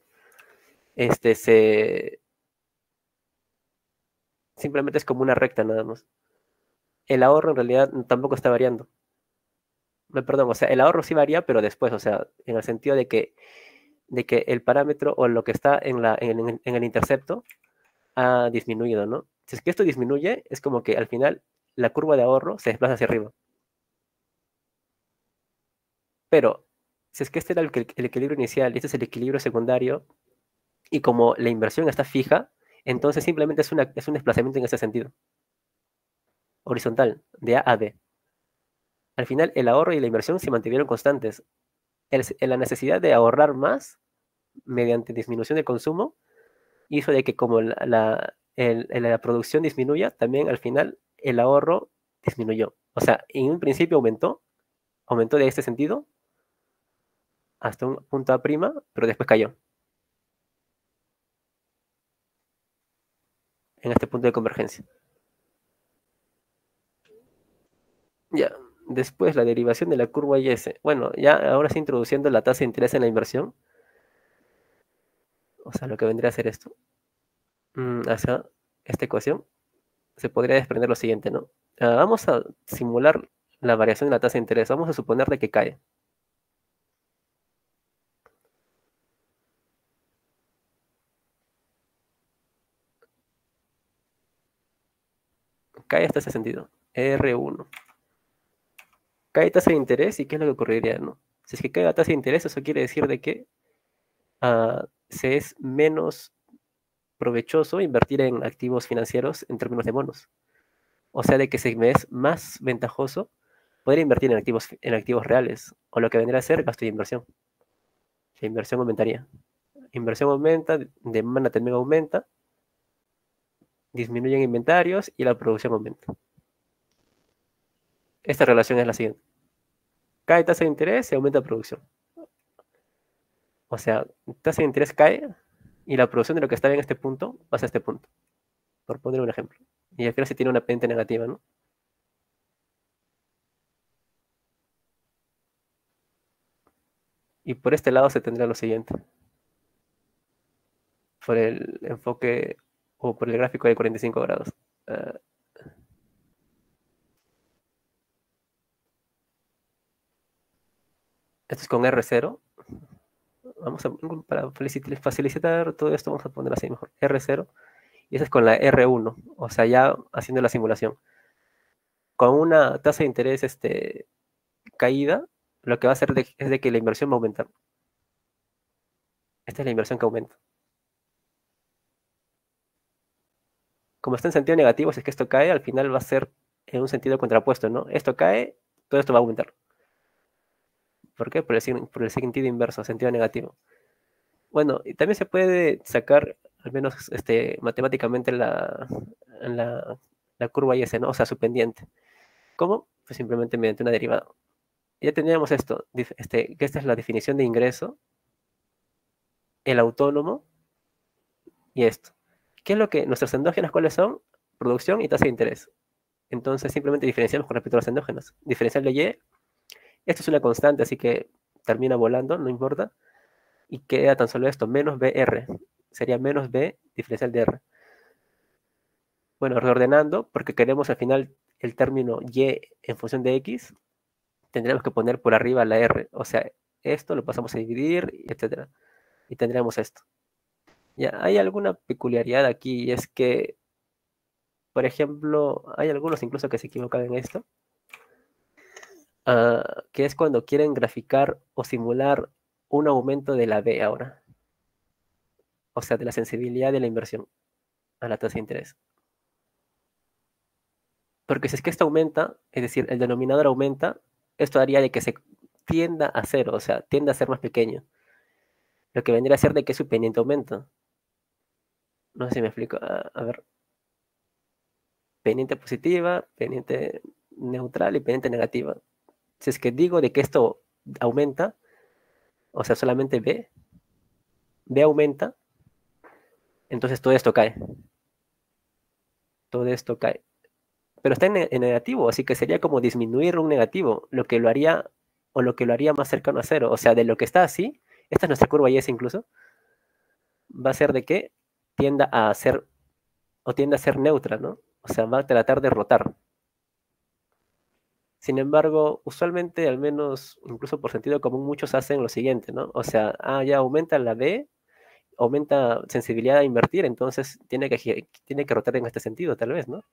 Speaker 1: este se simplemente es como una recta nada más. El ahorro en realidad tampoco está variando. No, perdón, o sea, el ahorro sí varía, pero después, o sea, en el sentido de que el parámetro o lo que está en el intercepto ha disminuido, ¿no? Si es que esto disminuye, es como que al final la curva de ahorro se desplaza hacia arriba. Pero si es que este era el equilibrio inicial y este es el equilibrio secundario, y como la inversión está fija, entonces simplemente es un desplazamiento en ese sentido, horizontal, de A a B. Al final, el ahorro y la inversión se mantuvieron constantes. La necesidad de ahorrar más mediante disminución de consumo hizo de que como la producción disminuya, también al final el ahorro disminuyó. O sea, en un principio aumentó de este sentido hasta un punto A', pero después cayó en este punto de convergencia. Ya, después la derivación de la curva IS. Bueno, ya ahora sí introduciendo la tasa de interés en la inversión, o sea, lo que vendría a ser esto, hacia esta ecuación, se podría desprender lo siguiente, ¿no? Vamos a simular la variación de la tasa de interés. Vamos a suponer de que cae. Cae hasta ese sentido. R1. Cae tasa de interés y ¿qué es lo que ocurriría, no? Si es que cae la tasa de interés, eso quiere decir de que se es menos provechoso invertir en activos financieros en términos de bonos. O sea, de que se me es más ventajoso poder invertir en activos reales, o lo que vendría a ser gasto de inversión. La inversión aumentaría. Inversión aumenta, demanda también aumenta, disminuyen inventarios y la producción aumenta. Esta relación es la siguiente. Cae tasa de interés y aumenta producción. O sea, tasa de interés cae y la producción de lo que estaba en este punto pasa a este punto, por poner un ejemplo. Y al final se tiene una pendiente negativa, ¿no? Y por este lado se tendrá lo siguiente. Por el enfoque o por el gráfico de 45 grados. Uh, esto es con R0. Vamos a, para facilitar todo esto, vamos a poner así mejor. R0. Y eso es con la R1. O sea, ya haciendo la simulación. Con una tasa de interés caída, lo que va a hacer es de que la inversión va a aumentar. Esta es la inversión que aumenta. Como está en sentido negativo, si es que esto cae, al final va a ser en un sentido contrapuesto, ¿no? Esto cae, todo esto va a aumentar. ¿Por qué? Por el sentido inverso, sentido negativo. Bueno, y también se puede sacar, al menos matemáticamente, la curva y ese, ¿no? O sea, su pendiente. ¿Cómo? Pues simplemente mediante una derivada. Ya teníamos esto, que esta es la definición de ingreso, el autónomo y esto. ¿Qué es lo que nuestros endógenos cuáles son? Producción y tasa de interés. Entonces simplemente diferenciamos con respecto a los endógenos. Diferencial de Y, esto es una constante, así que termina volando, no importa. Y queda tan solo esto, menos BR. Sería menos B diferencial de R. Bueno, reordenando, porque queremos al final el término Y en función de X, tendremos que poner por arriba la R. O sea, esto lo pasamos a dividir, etcétera. Y tendremos esto. Ya, hay alguna peculiaridad aquí, y es que, por ejemplo, hay algunos incluso que se equivocan en esto, que es cuando quieren graficar o simular un aumento de la B ahora, o sea, de la sensibilidad de la inversión a la tasa de interés. Porque si es que esto aumenta, es decir, el denominador aumenta, esto haría de que se tienda a cero, o sea, tienda a ser más pequeño. Lo que vendría a ser de que su pendiente aumenta. No sé si me explico. A ver, pendiente positiva, pendiente neutral y pendiente negativa. Si es que digo de que esto aumenta, o sea, solamente B aumenta, entonces todo esto cae. Todo esto cae. Pero está en negativo, así que sería como disminuir un negativo, lo que lo haría, o lo que lo haría más cercano a cero. O sea, de lo que está así, esta es nuestra curva y es incluso, va a ser de que tienda a ser, o tiende a ser neutra, ¿no? O sea, va a tratar de rotar. Sin embargo, usualmente, al menos incluso por sentido común, muchos hacen lo siguiente, ¿no? O sea, ya aumenta la B, aumenta sensibilidad a invertir, entonces tiene que rotar en este sentido, tal vez, ¿no?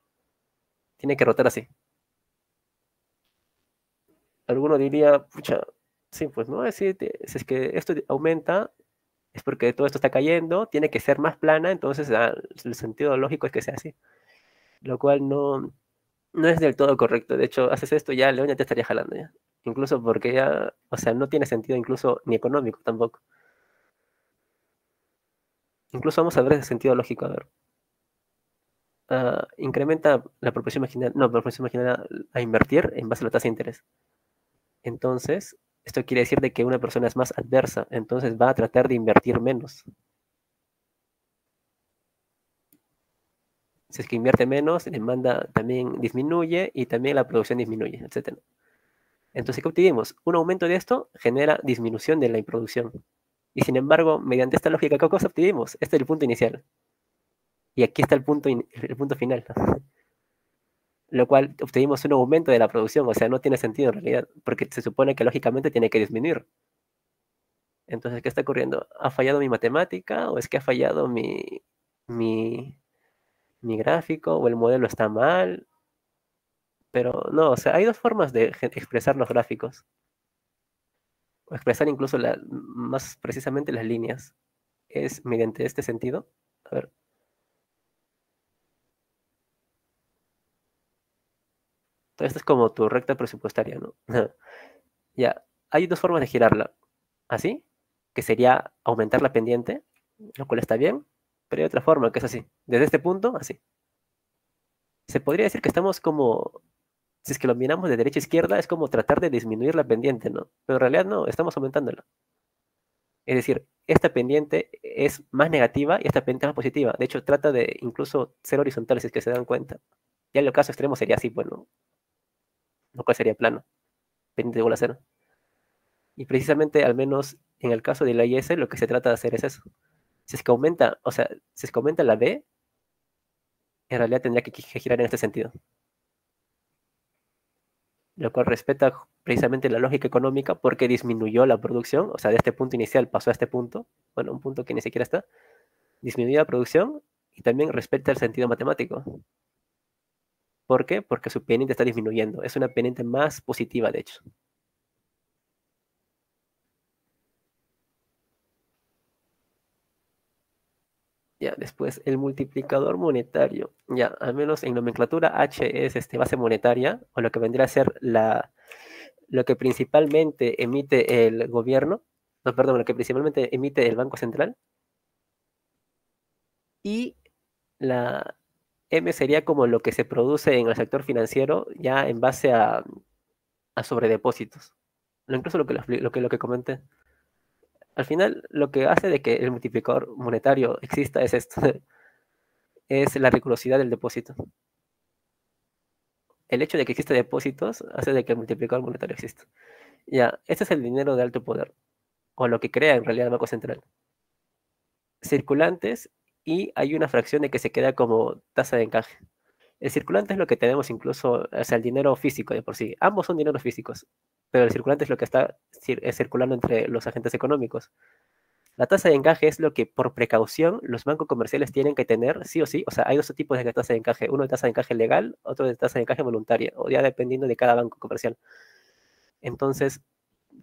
Speaker 1: Tiene que rotar así. Alguno diría, pucha, sí, pues no, si es que esto aumenta, es porque todo esto está cayendo, tiene que ser más plana, entonces el sentido lógico es que sea así, lo cual no es del todo correcto. De hecho, haces esto ya, León ya te estaría jalando ya. Incluso porque ya, o sea, no tiene sentido incluso ni económico tampoco. Incluso vamos a ver ese sentido lógico, a ver. Incrementa la proporción marginal, no, proporción marginal a invertir en base a la tasa de interés. Entonces, esto quiere decir de que una persona es más adversa, entonces va a tratar de invertir menos. Si es que invierte menos, la demanda también disminuye y también la producción disminuye, etcétera. Entonces, ¿qué obtuvimos? Un aumento de esto genera disminución de la producción. Y sin embargo, mediante esta lógica, ¿qué cosa obtuvimos? Este es el punto inicial. Y aquí está el punto final, ¿no? Lo cual obtuvimos un aumento de la producción, o sea, no tiene sentido en realidad, porque se supone que lógicamente tiene que disminuir. Entonces, ¿qué está ocurriendo? ¿Ha fallado mi matemática o es que ha fallado mi, mi gráfico o el modelo está mal? Pero no, o sea, hay dos formas de expresar los gráficos, o expresar incluso más precisamente las líneas. Es mediante este sentido. A ver, todo esto es como tu recta presupuestaria, ¿no? Ya, hay dos formas de girarla. Así, que sería aumentar la pendiente, lo cual está bien, pero hay otra forma que es así. Desde este punto, así. Se podría decir que estamos como, si es que lo miramos de derecha a izquierda, es como tratar de disminuir la pendiente, ¿no? Pero en realidad no, estamos aumentándola. Es decir, esta pendiente es más negativa y esta pendiente es más positiva. De hecho, trata de incluso ser horizontal, si es que se dan cuenta. Ya en el caso extremo sería así, bueno, lo cual sería plano, pendiente igual a cero. Y precisamente, al menos en el caso de la IS, lo que se trata de hacer es eso. Si es que aumenta, o sea, si es que aumenta la B, en realidad tendría que girar en este sentido. Lo cual respeta precisamente la lógica económica porque disminuyó la producción, o sea, de este punto inicial pasó a este punto, bueno, un punto que ni siquiera está, disminuyó la producción y también respeta el sentido matemático. ¿Por qué? Porque su pendiente está disminuyendo. Es una pendiente más positiva, de hecho. Después, el multiplicador monetario. Ya, al menos en nomenclatura H es base monetaria, o lo que vendría a ser lo que principalmente emite el gobierno, no, perdón, lo que principalmente emite el Banco Central. Y la M sería como lo que se produce en el sector financiero ya en base a sobredepósitos. Incluso lo que comenté. Al final, lo que hace de que el multiplicador monetario exista es esto, es la rigurosidad del depósito. El hecho de que exista depósitos hace de que el multiplicador monetario exista. Ya, este es el dinero de alto poder, o lo que crea en realidad el Banco Central. Circulantes, y hay una fracción de que se queda como tasa de encaje. El circulante es lo que tenemos incluso, o sea, el dinero físico de por sí. Ambos son dineros físicos, pero el circulante es lo que está circulando entre los agentes económicos. La tasa de encaje es lo que por precaución los bancos comerciales tienen que tener, sí o sí. O sea, hay dos tipos de tasa de encaje. Uno de tasa de encaje legal, otro de tasa de encaje voluntaria, o ya dependiendo de cada banco comercial. Entonces,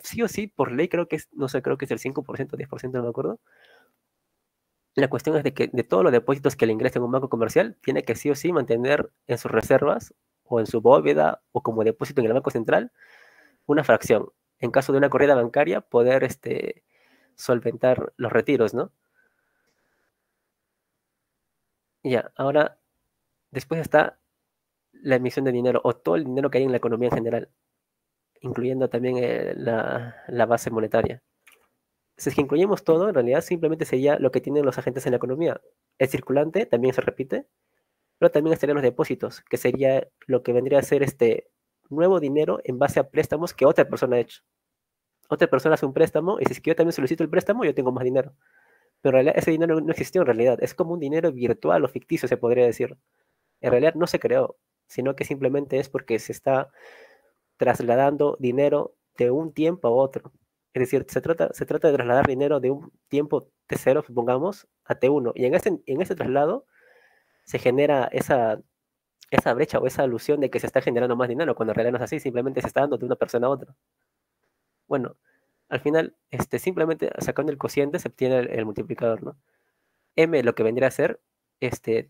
Speaker 1: sí o sí, por ley creo que es, no sé, creo que es el 5%, 10%, no me acuerdo. La cuestión es de que de todos los depósitos que le ingresen a un banco comercial, tiene que sí o sí mantener en sus reservas o en su bóveda o como depósito en el Banco Central una fracción. En caso de una corrida bancaria, poder solventar los retiros, ¿no? Y ya, ahora, después está la emisión de dinero o todo el dinero que hay en la economía en general, incluyendo también la base monetaria. Si es que incluimos todo, en realidad simplemente sería lo que tienen los agentes en la economía. El circulante también se repite, pero también estarían los depósitos, que sería lo que vendría a ser este nuevo dinero en base a préstamos que otra persona ha hecho. Otra persona hace un préstamo y si es que yo también solicito el préstamo, yo tengo más dinero. Pero en realidad ese dinero no existió en realidad. Es como un dinero virtual o ficticio, se podría decir. En realidad no se creó, sino que simplemente es porque se está trasladando dinero de un tiempo a otro. Es decir, se trata de trasladar dinero de un tiempo T0, supongamos, a T1. Y en ese traslado se genera esa brecha o esa alusión de que se está generando más dinero, cuando en realidad no es así, simplemente se está dando de una persona a otra. Bueno, al final, simplemente sacando el cociente se obtiene el multiplicador, ¿no? M lo que vendría a ser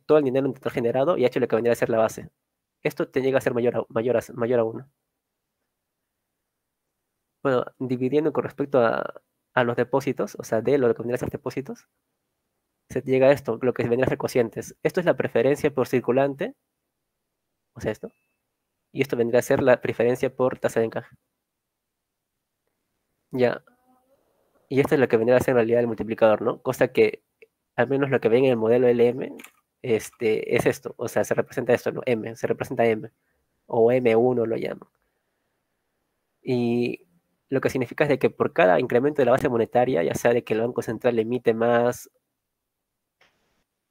Speaker 1: todo el dinero en total generado y H lo que vendría a ser la base. Esto te llega a ser mayor a 1. Bueno, dividiendo con respecto a los depósitos, o sea, de lo que vendría a ser depósitos, se llega a esto, lo que vendría a ser cocientes. Esto es la preferencia por circulante, o sea, esto, y esto vendría a ser la preferencia por tasa de encaje. Ya, y esto es lo que vendría a ser en realidad el multiplicador, ¿no? Cosa que, al menos lo que ven en el modelo LM, es esto, o sea, se representa esto, ¿no? M, se representa M, o M1 lo llaman. Y lo que significa es de que por cada incremento de la base monetaria, ya sea de que el Banco Central emite más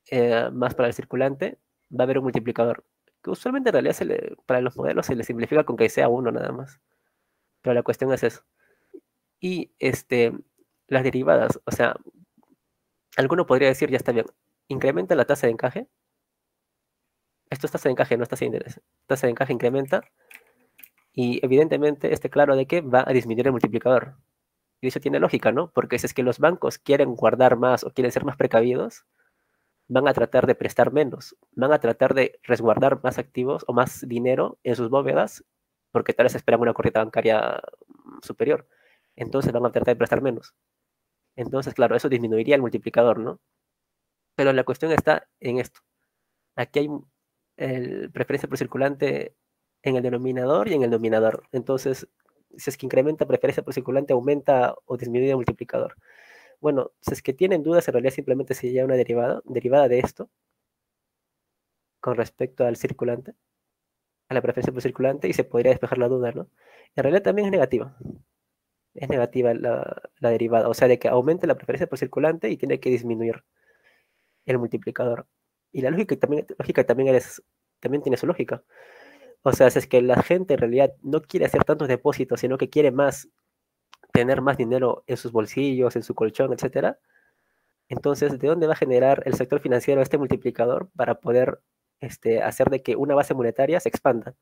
Speaker 1: para el circulante, va a haber un multiplicador. Que usualmente en realidad para los modelos se le simplifica con que sea uno nada más. Pero la cuestión es eso. Y las derivadas, o sea, alguno podría decir, ya está bien, incrementa la tasa de encaje. Esto es tasa de encaje, no es tasa de interés. Tasa de encaje incrementa y evidentemente claro de que va a disminuir el multiplicador. Y eso tiene lógica, ¿no? Porque si es que los bancos quieren guardar más o quieren ser más precavidos, van a tratar de prestar menos, van a tratar de resguardar más activos o más dinero en sus bóvedas, porque tal vez esperan una corrida bancaria superior. Entonces van a tratar de prestar menos. Entonces, claro, eso disminuiría el multiplicador, ¿no? Pero la cuestión está en esto. Aquí hay preferencia por circulante en el denominador y en el nominador. Entonces, si es que incrementa preferencia por circulante, aumenta o disminuye el multiplicador. Bueno, si es que tienen dudas, en realidad simplemente sería una derivada de esto con respecto al circulante, a la preferencia por circulante, y se podría despejar la duda, ¿no? En realidad también es negativa. Es negativa la derivada, o sea, de que aumente la preferencia por circulante y tiene que disminuir el multiplicador. Y la lógica también tiene su lógica. O sea, si es que la gente en realidad no quiere hacer tantos depósitos, sino que quiere tener más dinero en sus bolsillos, en su colchón, etcétera, entonces, ¿de dónde va a generar el sector financiero este multiplicador para poder hacer de que una base monetaria se expanda?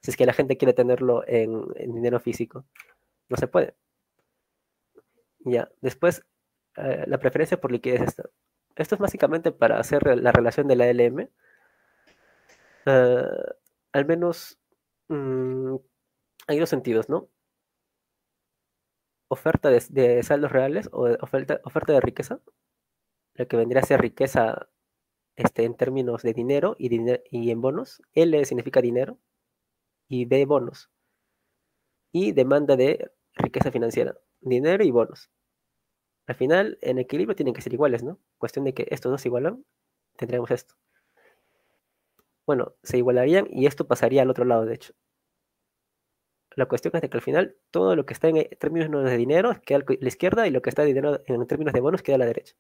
Speaker 1: Si es que la gente quiere tenerlo en dinero físico. No se puede. Ya. Después, la preferencia por liquidez está. Esto es básicamente para hacer la relación de la LM. Al menos mm, hay dos sentidos, ¿no? Oferta de saldos reales o oferta de riqueza, lo que vendría a ser riqueza en términos de dinero y en bonos. L significa dinero y B bonos. Y demanda de riqueza financiera, dinero y bonos. Al final, en equilibrio tienen que ser iguales, ¿no? Cuestión de que estos dos se igualan, tendríamos esto. Bueno, se igualarían y esto pasaría al otro lado, de hecho. La cuestión es de que al final todo lo que está en términos de dinero queda a la izquierda y lo que está en términos de bonos queda a la derecha.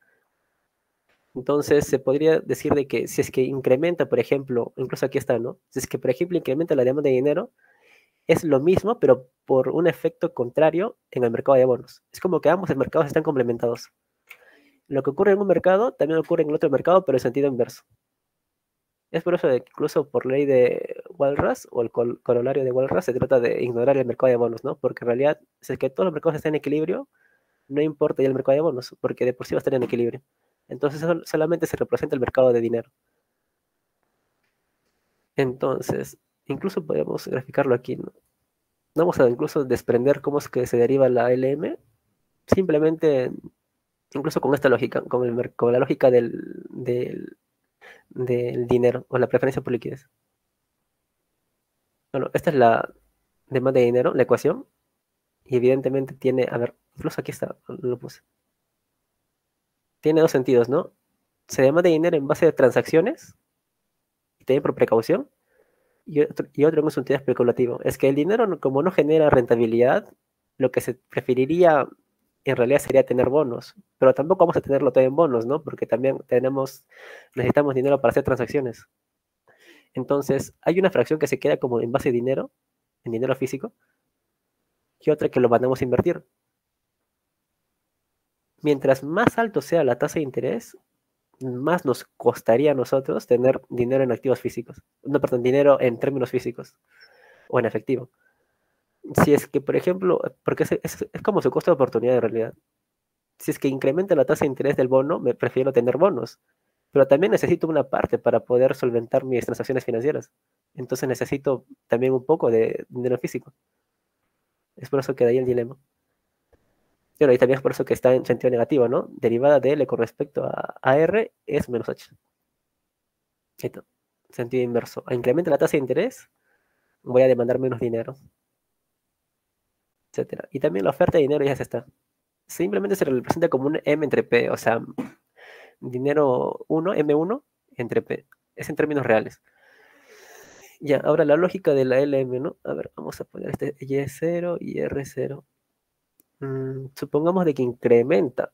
Speaker 1: Entonces se podría decir de que si es que incrementa, por ejemplo, incluso aquí está, ¿no? Si es que, por ejemplo, incrementa la demanda de dinero, es lo mismo, pero por un efecto contrario en el mercado de bonos. Es como que ambos mercados están complementados. Lo que ocurre en un mercado también ocurre en el otro mercado, pero en sentido inverso. Es por eso que incluso por ley de Walras o el corolario de Walras se trata de ignorar el mercado de bonos, ¿no? Porque en realidad, si es que todos los mercados están en equilibrio, no importa ya el mercado de bonos, porque de por sí va a estar en equilibrio. Entonces solamente se representa el mercado de dinero. Entonces, incluso podemos graficarlo aquí, ¿no? Vamos a incluso desprender cómo es que se deriva la LM, simplemente, incluso con esta lógica, con la lógica del dinero o la preferencia por liquidez. Bueno, esta es la demanda de dinero, la ecuación, y evidentemente tiene, a ver, incluso aquí está, lo puse. Tiene dos sentidos, ¿no? Se demanda dinero en base de transacciones, y también por precaución, y otro en un sentido especulativo. Es que el dinero, como no genera rentabilidad, lo que se preferiría en realidad sería tener bonos, pero tampoco vamos a tenerlo todo en bonos, ¿no? Porque también necesitamos dinero para hacer transacciones. Entonces, hay una fracción que se queda como en base de dinero, en dinero físico, y otra que lo mandamos a invertir. Mientras más alto sea la tasa de interés, más nos costaría a nosotros tener dinero en activos físicos. No, perdón, dinero en términos físicos o en efectivo. Si es que, por ejemplo, porque es como su costo de oportunidad en realidad. Si es que incrementa la tasa de interés del bono, me prefiero tener bonos. Pero también necesito una parte para poder solventar mis transacciones financieras. Entonces necesito también un poco de dinero físico. Es por eso que de ahí el dilema. Bueno, y también es por eso que está en sentido negativo, ¿no? Derivada de L con respecto a R es menos H. Esto, sentido inverso. A incrementa la tasa de interés, voy a demandar menos dinero, etcétera. Y también la oferta de dinero ya se está. Simplemente se representa como un M entre P, o sea, dinero 1, M1 entre P. Es en términos reales. Ya, ahora la lógica de la LM, ¿no? A ver, vamos a poner este Y0 y R0. Supongamos de que incrementa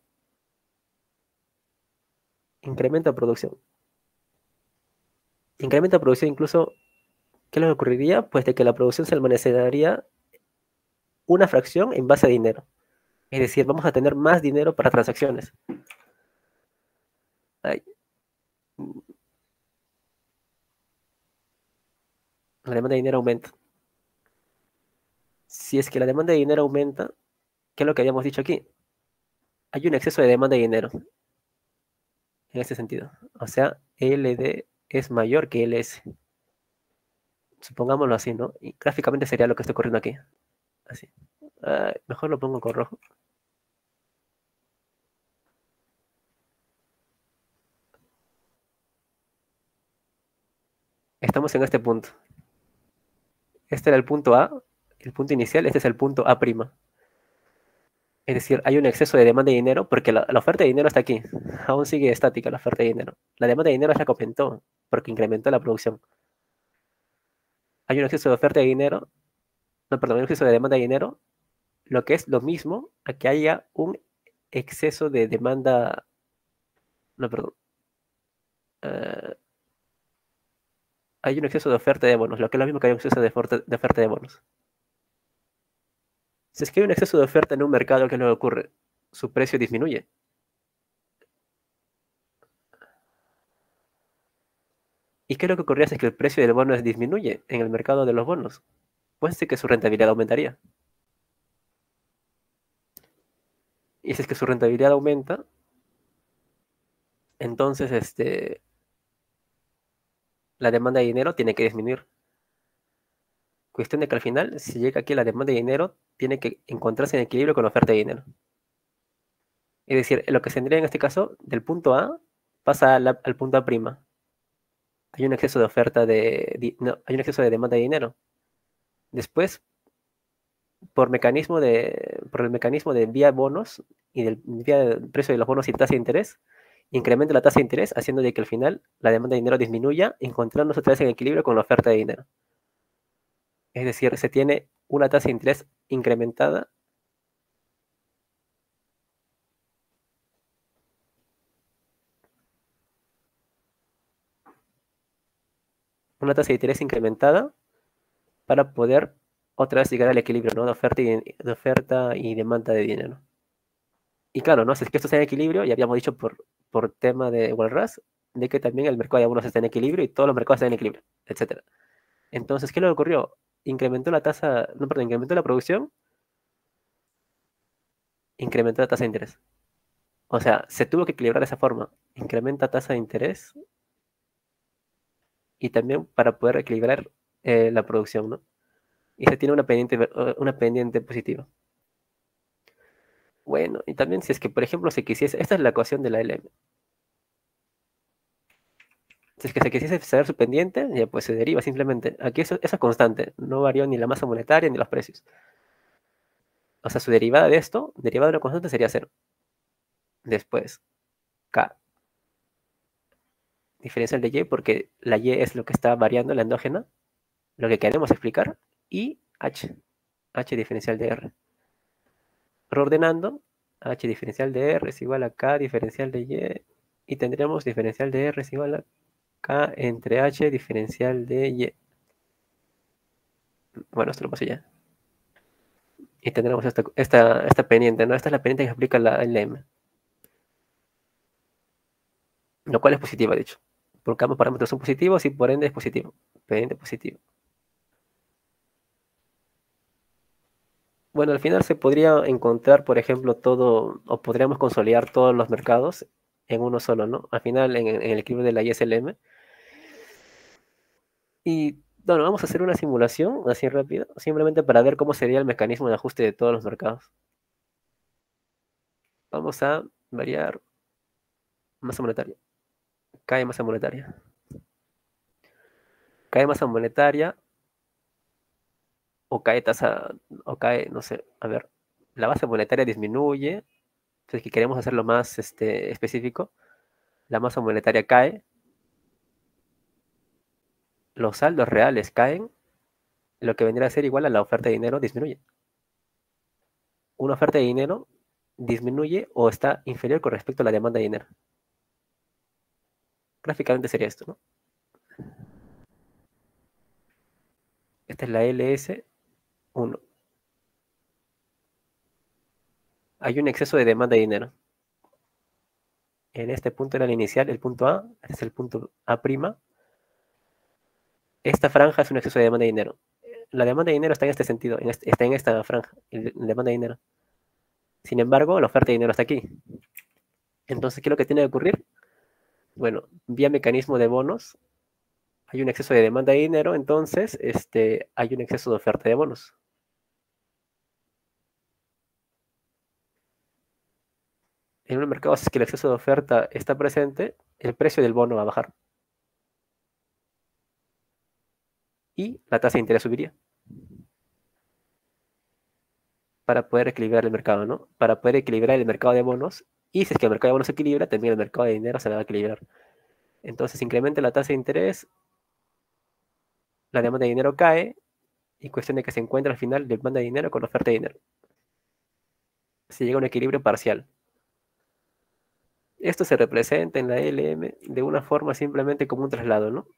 Speaker 1: producción. Incrementa producción incluso, ¿qué les ocurriría? Pues de que la producción se almacenaría una fracción en base a dinero. Es decir, vamos a tener más dinero para transacciones. Ay, la demanda de dinero aumenta. Si es que la demanda de dinero aumenta, ¿qué es lo que habíamos dicho aquí? Hay un exceso de demanda de dinero en este sentido. O sea, LD es mayor que LS. Supongámoslo así, ¿no? Y gráficamente sería lo que está ocurriendo aquí. Así. Mejor lo pongo con rojo. Estamos en este punto. Este era el punto A, el punto inicial, este es el punto A'. Es decir, hay un exceso de demanda de dinero porque la oferta de dinero está aquí. Aún sigue estática la oferta de dinero. La demanda de dinero es la que aumentó porque incrementó la producción. Hay un exceso de oferta de dinero, no, perdón, hay un exceso de demanda de dinero, lo que es lo mismo a que haya un exceso de demanda, no, perdón, uh, hay un exceso de oferta de bonos, lo que es lo mismo que hay un exceso de oferta de bonos. Si es que hay un exceso de oferta en un mercado, ¿qué es lo que ocurre? Su precio disminuye. ¿Y qué es lo que ocurría si es que el precio del bono disminuye en el mercado de los bonos? Pues sí que su rentabilidad aumentaría. Y si es que su rentabilidad aumenta, Entonces, la demanda de dinero tiene que disminuir. Cuestión de que al final, si llega aquí la demanda de dinero, tiene que encontrarse en equilibrio con la oferta de dinero. Es decir, lo que se tendría en este caso, del punto A pasa al punto A'. Hay un exceso de oferta no, hay un exceso de demanda de dinero. Después, por el mecanismo de vía bonos y del vía del precio de los bonos y tasa de interés, incrementa la tasa de interés, haciendo de que al final la demanda de dinero disminuya, encontrándose otra vez en equilibrio con la oferta de dinero. Es decir, se tiene una tasa de interés incrementada, una tasa de interés incrementada para poder otra vez llegar al equilibrio, ¿no? De oferta y demanda de dinero. Y claro, ¿no? Si es que esto está en equilibrio, ya habíamos dicho por tema de Walras, de que también el mercado de abonos está en equilibrio y todos los mercados están en equilibrio, etcétera. Entonces, ¿qué le ocurrió? Incrementó la tasa, no, perdón, incrementó la producción, incrementó la tasa de interés. O sea, se tuvo que equilibrar de esa forma. Incrementa tasa de interés y también para poder equilibrar la producción, ¿no? Y se tiene una pendiente positiva. Bueno, y también si es que, por ejemplo, se quisiese, esta es la ecuación de la LM. Si es que se quisiese saber su pendiente, ya pues se deriva simplemente. Aquí eso es constante, no varió ni la masa monetaria ni los precios. O sea, su derivada de esto, derivada de una constante sería cero. Después, K, diferencial de Y, porque la Y es lo que está variando, la endógena, lo que queremos explicar, y H diferencial de R. Reordenando, H diferencial de R es igual a K diferencial de Y, y tendremos diferencial de R es igual a K entre H diferencial de Y. Bueno, esto lo paso ya. Y tendremos esta pendiente, ¿no? Esta es la pendiente que explica la LM, lo cual es positiva, de hecho. Porque ambos parámetros son positivos y por ende es positivo. Pendiente positivo. Bueno, al final se podría encontrar, por ejemplo, todo, o podríamos consolidar todos los mercados en uno solo, ¿no? Al final, en el equilibrio de la ISLM. Y bueno, vamos a hacer una simulación así rápida, simplemente para ver cómo sería el mecanismo de ajuste de todos los mercados. Vamos a variar masa monetaria. Cae masa monetaria. Cae masa monetaria o cae tasa, o cae, no sé, a ver, la base monetaria disminuye, entonces que queremos hacerlo más específico, la masa monetaria cae, los saldos reales caen, lo que vendría a ser igual a la oferta de dinero disminuye. Una oferta de dinero disminuye o está inferior con respecto a la demanda de dinero. Gráficamente sería esto, ¿no? Esta es la LS1. Hay un exceso de demanda de dinero. En este punto era el inicial, el punto A, este es el punto A'. Esta franja es un exceso de demanda de dinero. La demanda de dinero está en este sentido, está en esta franja, la demanda de dinero. Sin embargo, la oferta de dinero está aquí. Entonces, ¿qué es lo que tiene que ocurrir? Bueno, vía mecanismo de bonos, hay un exceso de demanda de dinero, entonces hay un exceso de oferta de bonos. En un mercado, si es que el exceso de oferta está presente, el precio del bono va a bajar. Y la tasa de interés subiría para poder equilibrar el mercado, ¿no? Para poder equilibrar el mercado de bonos. Y si es que el mercado de bonos se equilibra, también el mercado de dinero se va a equilibrar. Entonces incrementa la tasa de interés, la demanda de dinero cae, y cuestión de que se encuentra al final demanda de dinero con oferta de dinero. Se llega a un equilibrio parcial. Esto se representa en la LM de una forma simplemente como un traslado, ¿no?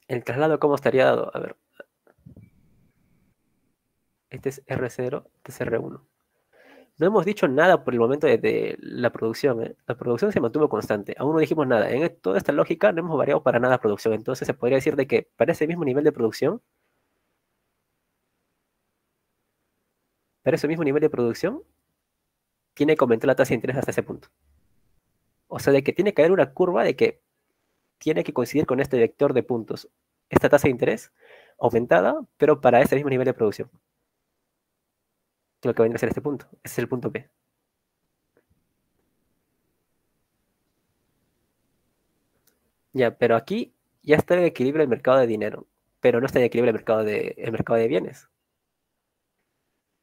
Speaker 1: El traslado, ¿cómo estaría dado? A ver, este es R0, este es R1. No hemos dicho nada por el momento de la producción, ¿eh? La producción se mantuvo constante. Aún no dijimos nada. En toda esta lógica no hemos variado para nada la producción. Entonces se podría decir de que para ese mismo nivel de producción, tiene que aumentar la tasa de interés hasta ese punto. O sea, de que tiene que haber una curva de que tiene que coincidir con este vector de puntos, esta tasa de interés aumentada, pero para ese mismo nivel de producción. Lo que vendría a ser este punto. Ese es el punto P. Ya, pero aquí ya está en equilibrio el mercado de dinero, pero no está en equilibrio el mercado de bienes.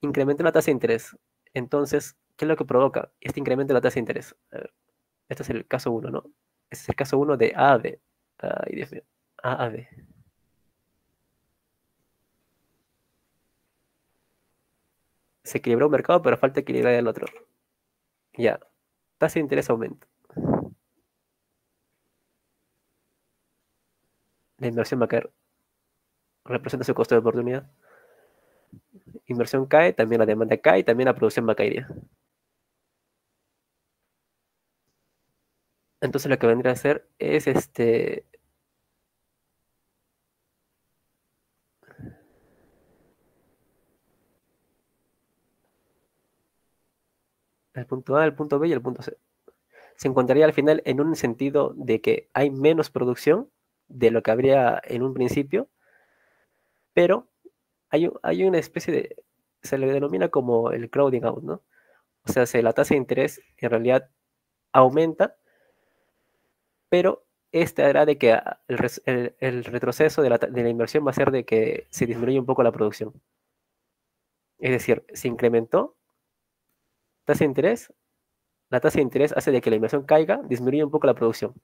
Speaker 1: Incrementa la tasa de interés. Entonces, ¿qué es lo que provoca este incremento de la tasa de interés? A ver, este es el caso uno, ¿no? Este es el caso uno de A a B. Ay, Dios mío. A a B. Se equilibró un mercado, pero falta equilibrar el otro. Ya. Tasa de interés aumenta. La inversión va a caer. Representa su costo de oportunidad. Inversión cae, también la demanda cae, también la producción va a caer. Entonces lo que vendría a hacer es el punto A, el punto B y el punto C. Se encontraría al final en un sentido de que hay menos producción de lo que habría en un principio, pero hay una especie de, se le denomina como el crowding out, ¿no? O sea, la tasa de interés en realidad aumenta, pero este hará de que el retroceso de la inversión va a ser de que se disminuye un poco la producción. Es decir, se incrementó tasa de interés, la tasa de interés hace de que la inversión caiga, disminuye un poco la producción.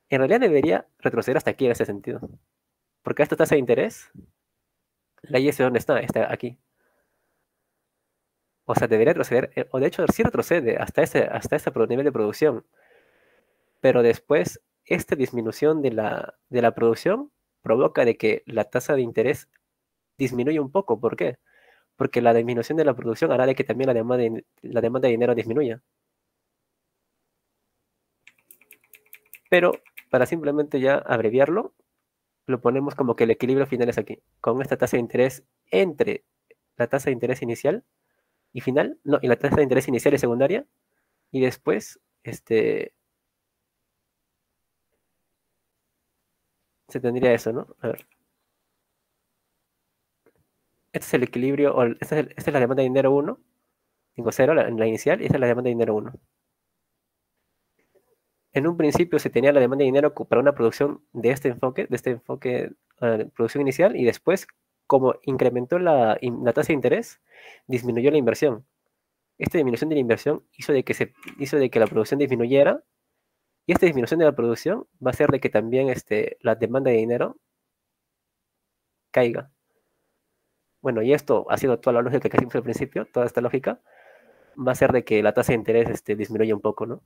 Speaker 1: En realidad debería retroceder hasta aquí en ese sentido, porque esta tasa de interés, la Y dónde está aquí. O sea, debería retroceder, o de hecho sí retrocede hasta ese nivel de producción, pero después esta disminución de la producción provoca de que la tasa de interés disminuye un poco. ¿Por qué? Porque la disminución de la producción hará de que también la demanda de dinero disminuya. Pero para simplemente ya abreviarlo, lo ponemos como que el equilibrio final es aquí, con esta tasa de interés entre la tasa de interés inicial y final, no, y la tasa de interés inicial y secundaria, y después se tendría eso, ¿no? A ver, este es el equilibrio, o esta es la demanda de dinero 1, 5,0, la inicial, y esta es la demanda de dinero 1. En un principio se tenía la demanda de dinero para una producción de este enfoque, producción inicial, y después, como incrementó la tasa de interés, disminuyó la inversión. Esta disminución de la inversión hizo de que la producción disminuyera, y esta disminución de la producción va a hacer de que también la demanda de dinero caiga. Bueno, y esto ha sido toda la lógica que hicimos al principio, toda esta lógica, va a hacer de que la tasa de interés disminuya un poco, ¿no?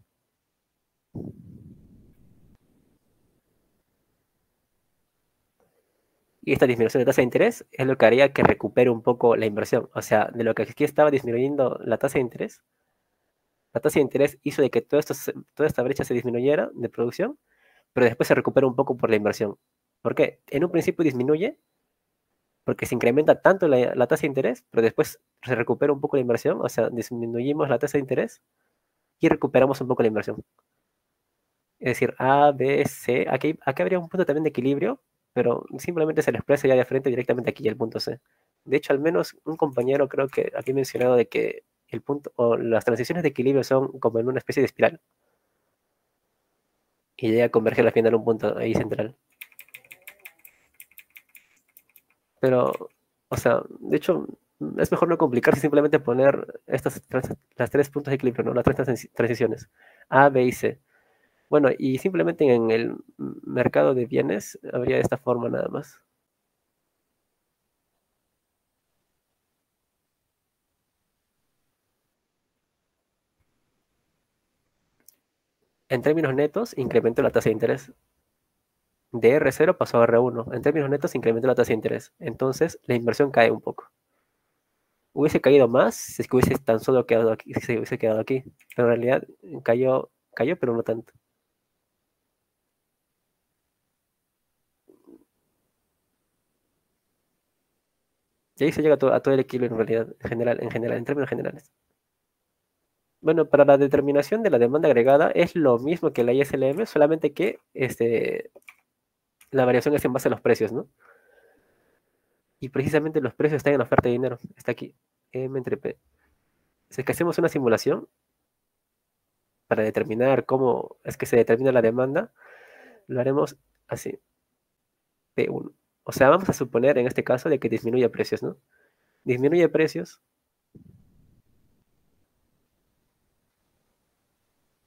Speaker 1: Y esta disminución de tasa de interés es lo que haría que recupere un poco la inversión. O sea, de lo que aquí estaba disminuyendo la tasa de interés, la tasa de interés hizo de que toda esta brecha se disminuyera de producción, pero después se recupera un poco por la inversión. ¿Por qué? En un principio disminuye porque se incrementa tanto la tasa de interés, pero después se recupera un poco la inversión, o sea, disminuimos la tasa de interés y recuperamos un poco la inversión. Es decir, A, B, C, aquí habría un punto también de equilibrio, pero simplemente se le expresa ya de frente directamente aquí el punto C. De hecho, al menos un compañero creo que aquí ha mencionado de que el punto o las transiciones de equilibrio son como en una especie de espiral y llega a converger al final a un punto ahí central. Pero, o sea, de hecho, es mejor no complicarse, simplemente poner las tres puntos de equilibrio, ¿no? Las tres transiciones, A, B y C. Bueno, y simplemente en el mercado de bienes habría de esta forma nada más. En términos netos, incrementó la tasa de interés. De R0 pasó a R1. En términos netos, incrementó la tasa de interés. Entonces, la inversión cae un poco. Hubiese caído más si es que hubiese tan solo quedado aquí, si se hubiese quedado aquí. Pero en realidad cayó, pero no tanto. Y ahí se llega a todo el equilibrio en realidad, en general, en términos generales. Bueno, para la determinación de la demanda agregada es lo mismo que la ISLM, solamente que la variación es en base a los precios, ¿no? Y precisamente los precios están en la oferta de dinero. Está aquí, M entre P. Si es que hacemos una simulación para determinar cómo es que se determina la demanda, lo haremos así, P1. O sea, vamos a suponer en este caso de que disminuye precios, ¿no? Disminuye precios,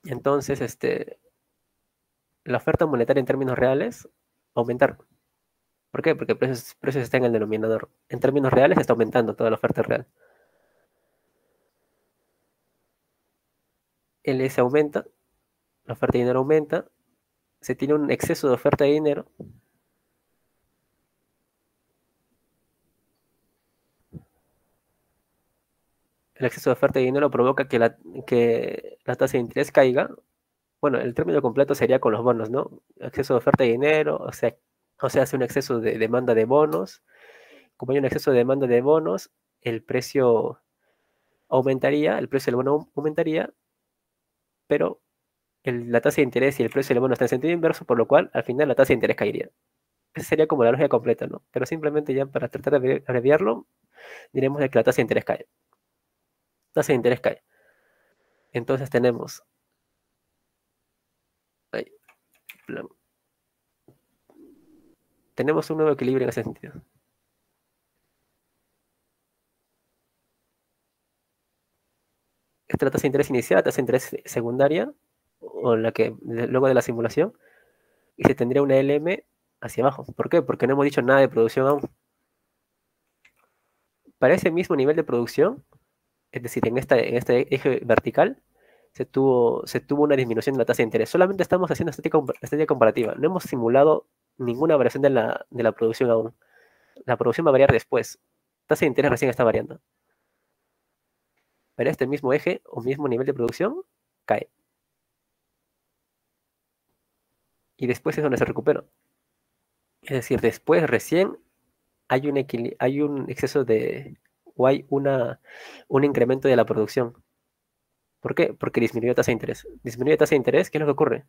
Speaker 1: entonces la oferta monetaria en términos reales aumentar. ¿Por qué? Porque precios está en el denominador. En términos reales está aumentando toda la oferta real. El S aumenta, la oferta de dinero aumenta, se tiene un exceso de oferta de dinero. El exceso de oferta de dinero provoca que la tasa de interés caiga. Bueno, el término completo sería con los bonos, ¿no? Exceso de oferta de dinero, o sea, hace un exceso de demanda de bonos. Como hay un exceso de demanda de bonos, el precio aumentaría, el precio del bono aumentaría, pero la tasa de interés y el precio del bono están en sentido inverso, por lo cual al final la tasa de interés caería. Esa sería como la lógica completa, ¿no? Pero simplemente ya para tratar de abreviarlo, diremos de que la tasa de interés cae. Tasa de interés cae. Entonces ahí, tenemos un nuevo equilibrio en ese sentido. Esta es la tasa de interés inicial, la tasa de interés secundaria, o la que luego de la simulación, y se tendría una LM hacia abajo. ¿Por qué? Porque no hemos dicho nada de producción aún. Para ese mismo nivel de producción, es decir, en este eje vertical, se tuvo una disminución de la tasa de interés. Solamente estamos haciendo estática comparativa. No hemos simulado ninguna variación de la producción aún. La producción va a variar después. La tasa de interés recién está variando. Pero este mismo eje o mismo nivel de producción cae. Y después es donde se recupera. Es decir, después recién hay un exceso o hay un incremento de la producción. ¿Por qué? Porque disminuyó la tasa de interés. Disminuye la tasa de interés, ¿qué es lo que ocurre?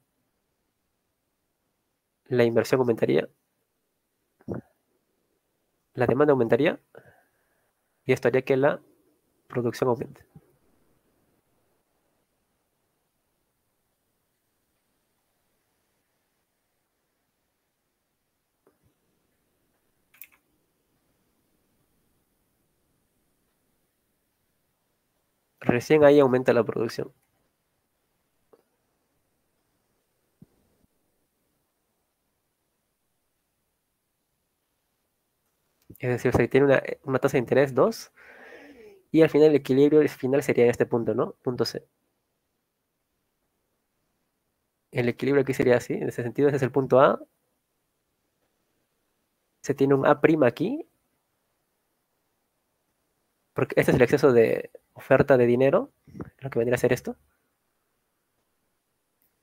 Speaker 1: La inversión aumentaría, la demanda aumentaría y esto haría que la producción aumente. Recién ahí aumenta la producción. Es decir, se tiene una tasa de interés 2 y al final el equilibrio final sería en este punto, ¿no? Punto C. El equilibrio aquí sería así, en ese sentido, ese es el punto A. Se tiene un A' aquí, porque este es el exceso de oferta de dinero, lo que vendría a ser esto.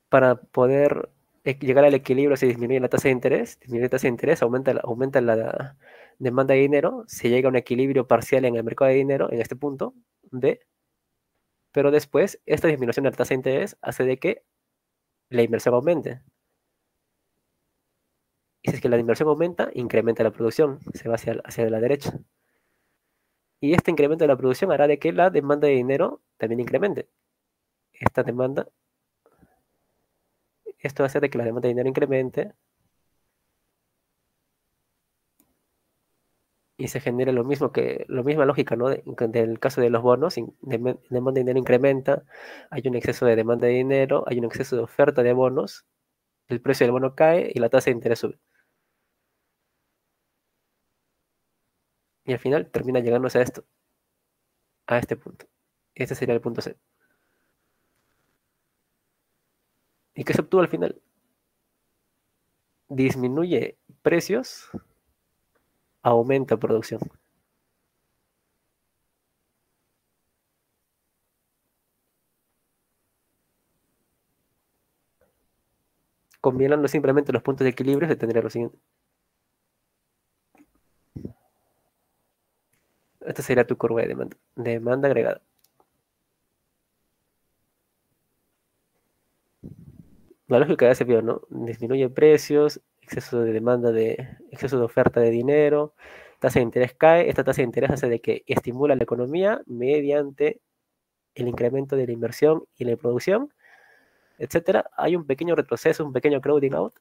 Speaker 1: Para poder llegar al equilibrio se disminuye la tasa de interés, disminuye la tasa de interés, aumenta la demanda de dinero, se llega a un equilibrio parcial en el mercado de dinero en este punto B, pero después esta disminución de la tasa de interés hace de que la inversión aumente. Y si es que la inversión aumenta, incrementa la producción, se va hacia la derecha. Y este incremento de la producción hará de que la demanda de dinero también incremente. Esta demanda, esto hace de que la demanda de dinero incremente y se genere la misma lógica, ¿no? Del caso de los bonos, demanda de dinero incrementa, hay un exceso de demanda de dinero, hay un exceso de oferta de bonos, el precio del bono cae y la tasa de interés sube. Y al final termina llegándose a esto, a este punto. Este sería el punto C. ¿Y qué se obtuvo al final? Disminuye precios, aumenta producción. Combinando simplemente los puntos de equilibrio se tendría lo siguiente. Esta sería tu curva de demanda agregada. la lógica ya se vio, ¿no? Disminuye precios, exceso de oferta de dinero, tasa de interés cae, esta tasa de interés hace de que estimula la economía mediante el incremento de la inversión y la producción, etcétera. Hay un pequeño retroceso, un pequeño crowding out,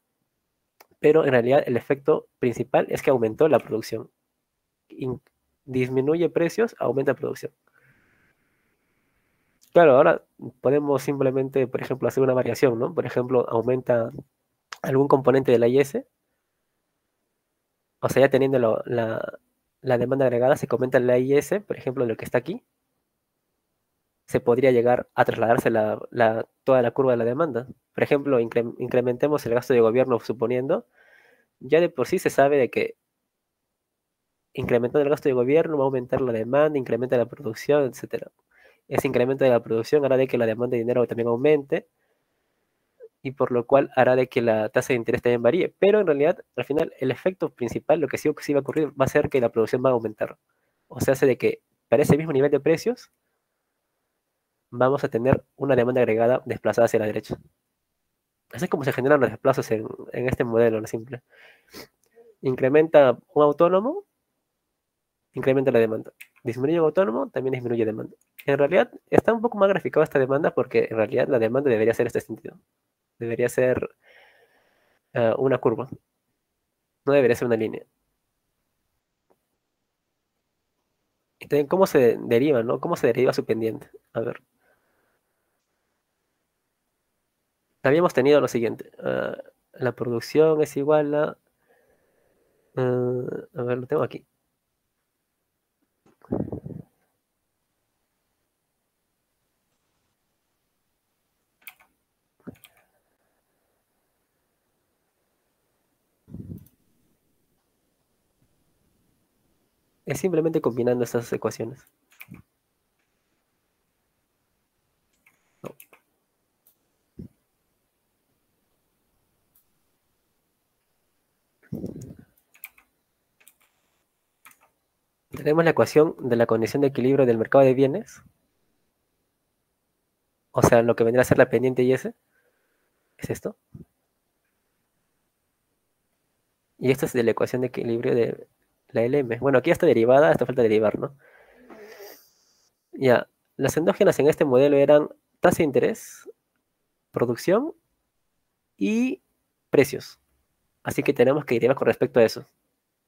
Speaker 1: pero en realidad el efecto principal es que aumentó la producción. Disminuye precios, aumenta producción. Claro, ahora podemos simplemente, por ejemplo, hacer una variación, ¿no? Por ejemplo, aumenta algún componente de la IS, o sea, ya teniendo la demanda agregada, se comenta la IS, por ejemplo, lo que está aquí, se podría llegar a trasladarse toda la curva de la demanda. Por ejemplo, incrementemos el gasto de gobierno suponiendo, ya de por sí se sabe de que incrementando el gasto de gobierno va a aumentar la demanda, incrementa la producción, etcétera. Ese incremento de la producción hará de que la demanda de dinero también aumente y por lo cual hará de que la tasa de interés también varíe. Pero en realidad, al final, el efecto principal, lo que sí va a ocurrir, va a ser que la producción va a aumentar. O sea, hace de que para ese mismo nivel de precios vamos a tener una demanda agregada desplazada hacia la derecha. Así es como se generan los desplazos en este modelo, ¿no? Simple. Incrementa un autónomo, incrementa la demanda. Disminuye un autónomo, también disminuye demanda. En realidad, está un poco más graficada esta demanda porque en realidad la demanda debería ser este sentido. Debería ser una curva. No debería ser una línea. Y también cómo se deriva, ¿no? ¿Cómo se deriva su pendiente? A ver. Habíamos tenido lo siguiente. La producción es igual a ver, lo tengo aquí. Es simplemente combinando estas ecuaciones. No. Tenemos la ecuación de la condición de equilibrio del mercado de bienes. O sea, lo que vendría a ser la pendiente y ese. Es esto. Y esta es de la ecuación de equilibrio de la LM. Bueno, aquí está derivada, esta falta derivar, ¿no? Ya, las endógenas en este modelo eran tasa de interés, producción y precios. Así que tenemos que derivar con respecto a eso.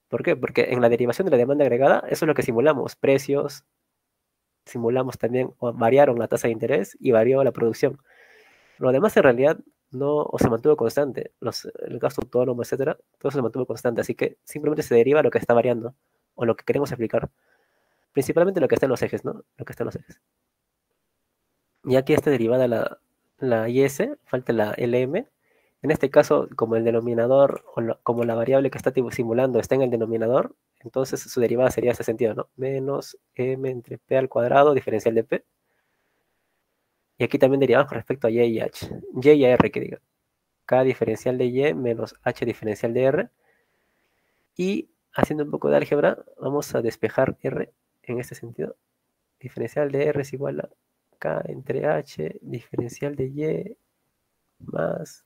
Speaker 1: ¿Por qué? Porque en la derivación de la demanda agregada, eso es lo que simulamos. Precios, simulamos también, o variaron la tasa de interés y varió la producción. Lo demás en realidad no, o se mantuvo constante. El gasto autónomo, etcétera, todo se mantuvo constante. Así que simplemente se deriva lo que está variando o lo que queremos explicar. Principalmente lo que está en los ejes, ¿no? Lo que está en los ejes. Y aquí está derivada la IS, falta la LM. En este caso, como el denominador o como la variable que está simulando está en el denominador, entonces su derivada sería ese sentido, ¿no? Menos m entre p al cuadrado diferencial de p. Y aquí también derivamos con respecto a y y h. Y y r, que diga. K diferencial de y menos h diferencial de r. Y haciendo un poco de álgebra, vamos a despejar r en este sentido. Diferencial de r es igual a k entre h diferencial de y más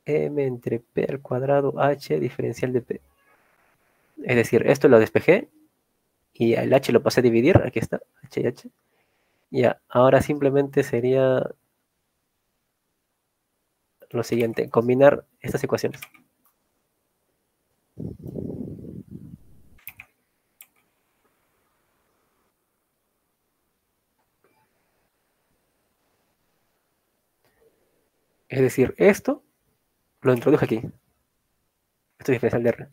Speaker 1: m entre p al cuadrado h diferencial de p. Es decir, esto lo despejé y el h lo pasé a dividir. Aquí está, h y h. Ya, ahora simplemente sería lo siguiente, combinar estas ecuaciones. Es decir, esto lo introduje aquí. Esto es diferencial de R.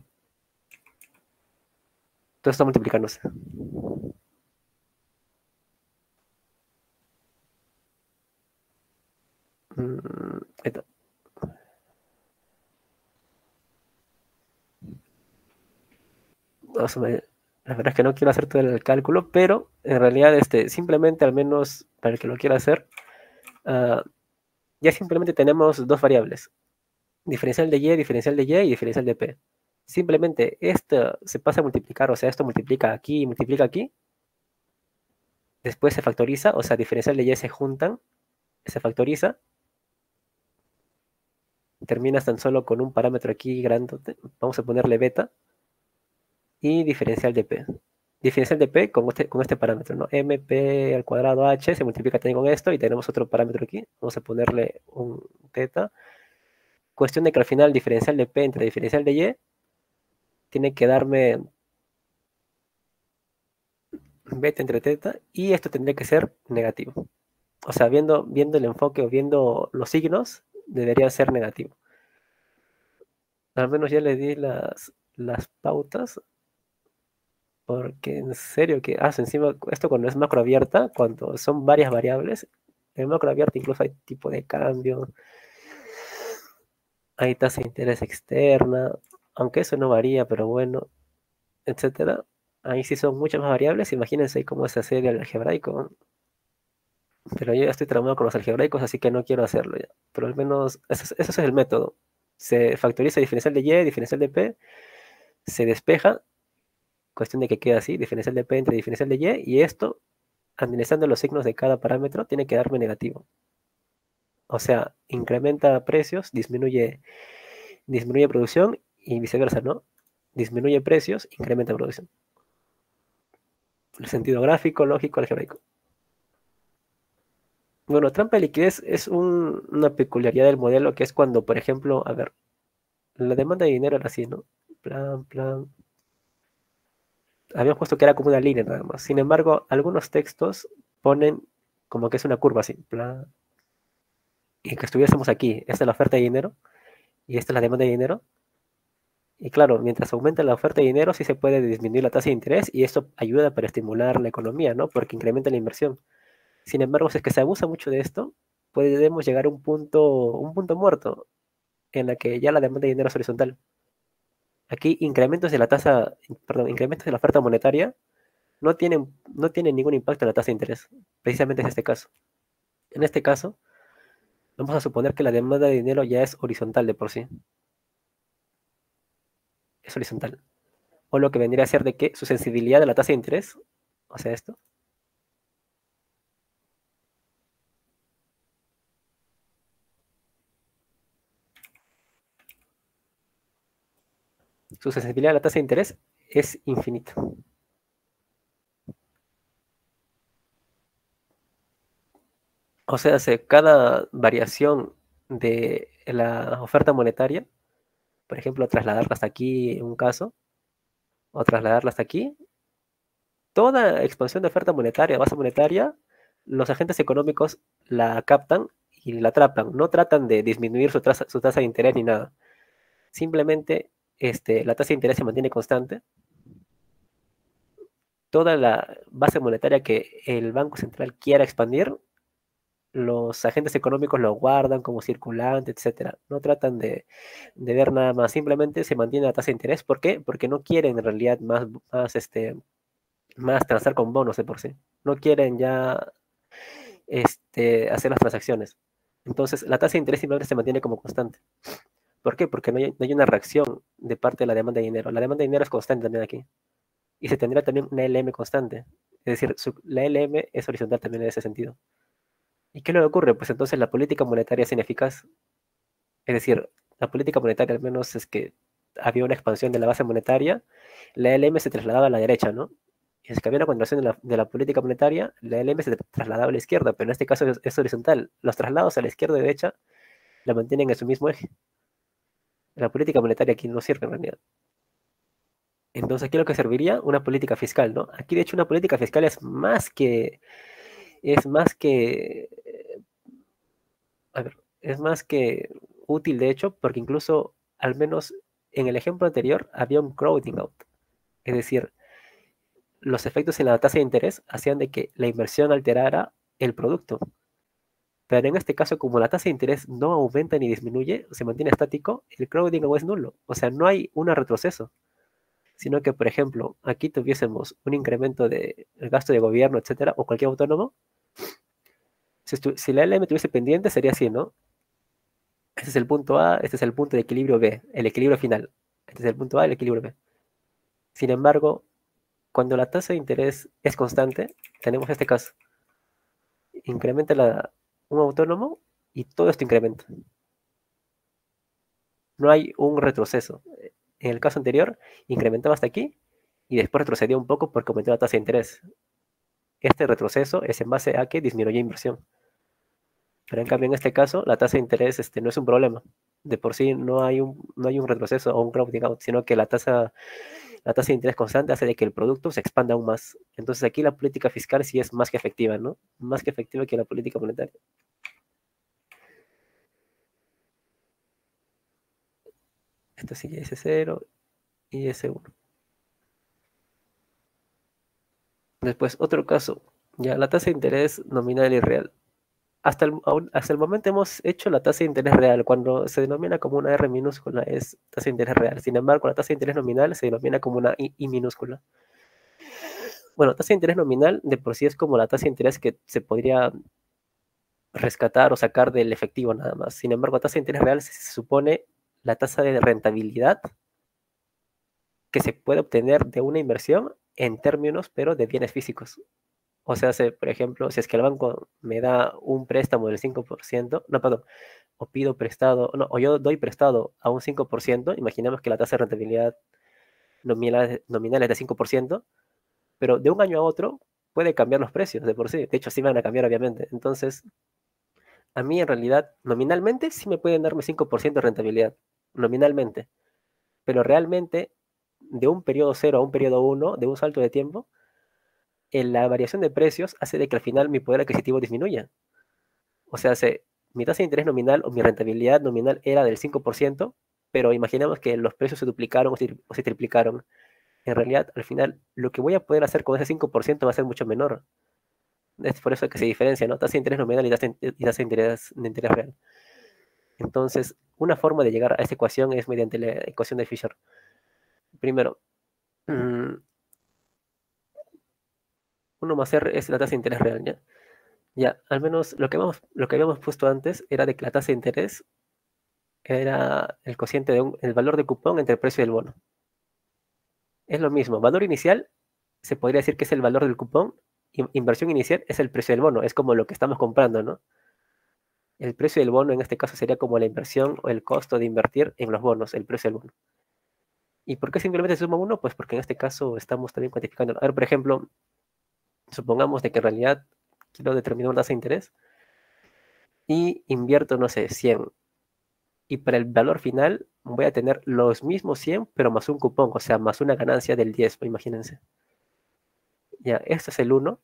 Speaker 1: Todo está multiplicándose. Esto. La verdad es que no quiero hacer todo el cálculo, pero en realidad simplemente, al menos para el que lo quiera hacer, ya simplemente tenemos dos variables. Diferencial de y y diferencial de p. Simplemente esto se pasa a multiplicar, o sea, esto multiplica aquí y multiplica aquí. Después se factoriza, o sea, diferencial de y se juntan, se factoriza. terminas tan solo con un parámetro aquí grandote, vamos a ponerle beta, y diferencial de P. Diferencial de P con este parámetro, ¿no? MP al cuadrado H se multiplica también con esto y tenemos otro parámetro aquí. Vamos a ponerle un teta. Cuestión de que al final diferencial de P entre diferencial de Y tiene que darme beta entre teta y esto tendría que ser negativo. O sea, viendo el enfoque o viendo los signos, debería ser negativo. Al menos ya le di las pautas, porque en serio que, encima, esto cuando es macro abierta, cuando son varias variables, en macro abierta incluso hay tipo de cambio, hay tasa de interés externa, aunque eso no varía, pero bueno, etcétera. Ahí sí son muchas más variables, imagínense cómo es hacer el algebraico. Pero yo ya estoy traumado con los algebraicos, así que no quiero hacerlo ya. Pero al menos ese es el método. Se factoriza diferencial de Y, diferencial de P, se despeja, cuestión de que quede así, diferencial de P entre diferencial de Y esto, administrando los signos de cada parámetro, tiene que darme negativo. O sea, incrementa precios, disminuye producción y viceversa, ¿no? Disminuye precios, incrementa producción. El sentido gráfico, lógico, algebraico. Bueno, trampa de liquidez es una peculiaridad del modelo que es cuando, por ejemplo, a ver, la demanda de dinero era así, ¿no? Plan, plan. Habíamos puesto que era como una línea nada más. Sin embargo, algunos textos ponen como que es una curva así, plan, y que estuviésemos aquí. Esta es la oferta de dinero y esta es la demanda de dinero. Y claro, mientras aumenta la oferta de dinero, sí se puede disminuir la tasa de interés y esto ayuda para estimular la economía, ¿no? Porque incrementa la inversión. Sin embargo, si es que se abusa mucho de esto, podemos llegar a un punto muerto en la que ya la demanda de dinero es horizontal. Aquí incrementos de la tasa, perdón, incrementos de la oferta monetaria no tienen ningún impacto en la tasa de interés. Precisamente es este caso. En este caso, vamos a suponer que la demanda de dinero ya es horizontal de por sí. Es horizontal. O lo que vendría a ser de que su sensibilidad a la tasa de interés, o sea, esto, su sensibilidad a la tasa de interés es infinita. O sea, cada variación de la oferta monetaria, por ejemplo, trasladarla hasta aquí en un caso, o trasladarla hasta aquí, toda expansión de oferta monetaria, base monetaria, los agentes económicos la captan y la atrapan. No tratan de disminuir su tasa de interés ni nada. Simplemente la tasa de interés se mantiene constante. Toda la base monetaria que el Banco Central quiera expandir, los agentes económicos lo guardan como circulante, etcétera. No tratan de ver nada más. Simplemente se mantiene la tasa de interés. ¿Por qué? Porque no quieren en realidad más transar con bonos de por sí. No quieren ya hacer las transacciones. Entonces, la tasa de interés simplemente se mantiene como constante. ¿Por qué? Porque no hay una reacción de parte de la demanda de dinero. La demanda de dinero es constante también aquí. Y se tendría también una LM constante. Es decir, la LM es horizontal también en ese sentido. ¿Y qué le ocurre? Pues entonces la política monetaria es ineficaz. Es decir, la política monetaria al menos es que había una expansión de la base monetaria, la LM se trasladaba a la derecha, ¿no? Y es que había una continuación de la política monetaria, la LM se trasladaba a la izquierda, pero en este caso es horizontal. Los traslados a la izquierda y derecha la mantienen en su mismo eje. La política monetaria aquí no sirve en realidad. Entonces, aquí lo que serviría una política fiscal, ¿no? Aquí, de hecho, una política fiscal es más que, a ver, es más que útil, de hecho, porque incluso, al menos en el ejemplo anterior, había un crowding out. Es decir, los efectos en la tasa de interés hacían de que la inversión alterara el producto. Pero en este caso, como la tasa de interés no aumenta ni disminuye, se mantiene estático, el crowding out es nulo. O sea, no hay un retroceso, sino que, por ejemplo, aquí tuviésemos un incremento del gasto de gobierno, etcétera, o cualquier autónomo, si la LM tuviese pendiente, sería así, ¿no? Este es el punto A, este es el punto de equilibrio B, el equilibrio final. Este es el punto A, el equilibrio B. Sin embargo, cuando la tasa de interés es constante, tenemos este caso. Incrementa un autónomo y todo esto incrementa. no hay un retroceso. En el caso anterior, incrementaba hasta aquí y después retrocedía un poco porque aumentó la tasa de interés. Este retroceso es en base a que disminuyó inversión. Pero en cambio, en este caso, la tasa de interés no es un problema. De por sí no hay un retroceso o un crowding out, sino que la tasa de interés constante hace de que el producto se expanda aún más. Entonces aquí la política fiscal sí es más que efectiva, ¿no? Más que efectiva que la política monetaria. Esto sigue S0 y S1. Después, otro caso. Ya, la tasa de interés nominal y real. Hasta el momento hemos hecho la tasa de interés real. Cuando se denomina como una R minúscula es tasa de interés real. Sin embargo, la tasa de interés nominal se denomina como una I minúscula. Bueno, tasa de interés nominal de por sí es como la tasa de interés que se podría rescatar o sacar del efectivo nada más. Sin embargo, tasa de interés real se supone la tasa de rentabilidad que se puede obtener de una inversión en términos, pero de bienes físicos. O sea, por ejemplo, si es que el banco me da un préstamo del 5%, no, perdón, o pido prestado, no, o yo doy prestado a un 5%, imaginemos que la tasa de rentabilidad nominal es de 5%, pero de un año a otro puede cambiar los precios de por sí. De hecho, sí van a cambiar, obviamente. Entonces, a mí en realidad, nominalmente sí me pueden darme 5% de rentabilidad, nominalmente, pero realmente de un periodo cero a un periodo uno, de un salto de tiempo, la variación de precios hace de que al final mi poder adquisitivo disminuya. O sea, mi tasa de interés nominal o mi rentabilidad nominal era del 5%, pero imaginemos que los precios se duplicaron o se triplicaron. En realidad, al final, lo que voy a poder hacer con ese 5% va a ser mucho menor. Es por eso que se diferencia, ¿no? Tasa de interés nominal y tasa de interés real. Entonces, una forma de llegar a esta ecuación es mediante la ecuación de Fisher. Primero, 1 más R es la tasa de interés real, ¿ya? Ya, al menos lo que habíamos puesto antes era de que la tasa de interés era el cociente el valor de cupón entre el precio del bono. Es lo mismo, valor inicial se podría decir que es el valor del cupón, inversión inicial es el precio del bono, es como lo que estamos comprando, ¿no? El precio del bono en este caso sería como la inversión o el costo de invertir en los bonos, el precio del bono. ¿Y por qué simplemente se suma uno? Pues porque en este caso estamos también cuantificando. A ver, por ejemplo, supongamos de que en realidad quiero determinar una tasa de interés y invierto, no sé, 100. Y para el valor final voy a tener los mismos 100, pero más un cupón, o sea, más una ganancia del 10, pues, imagínense. Ya, este es el 1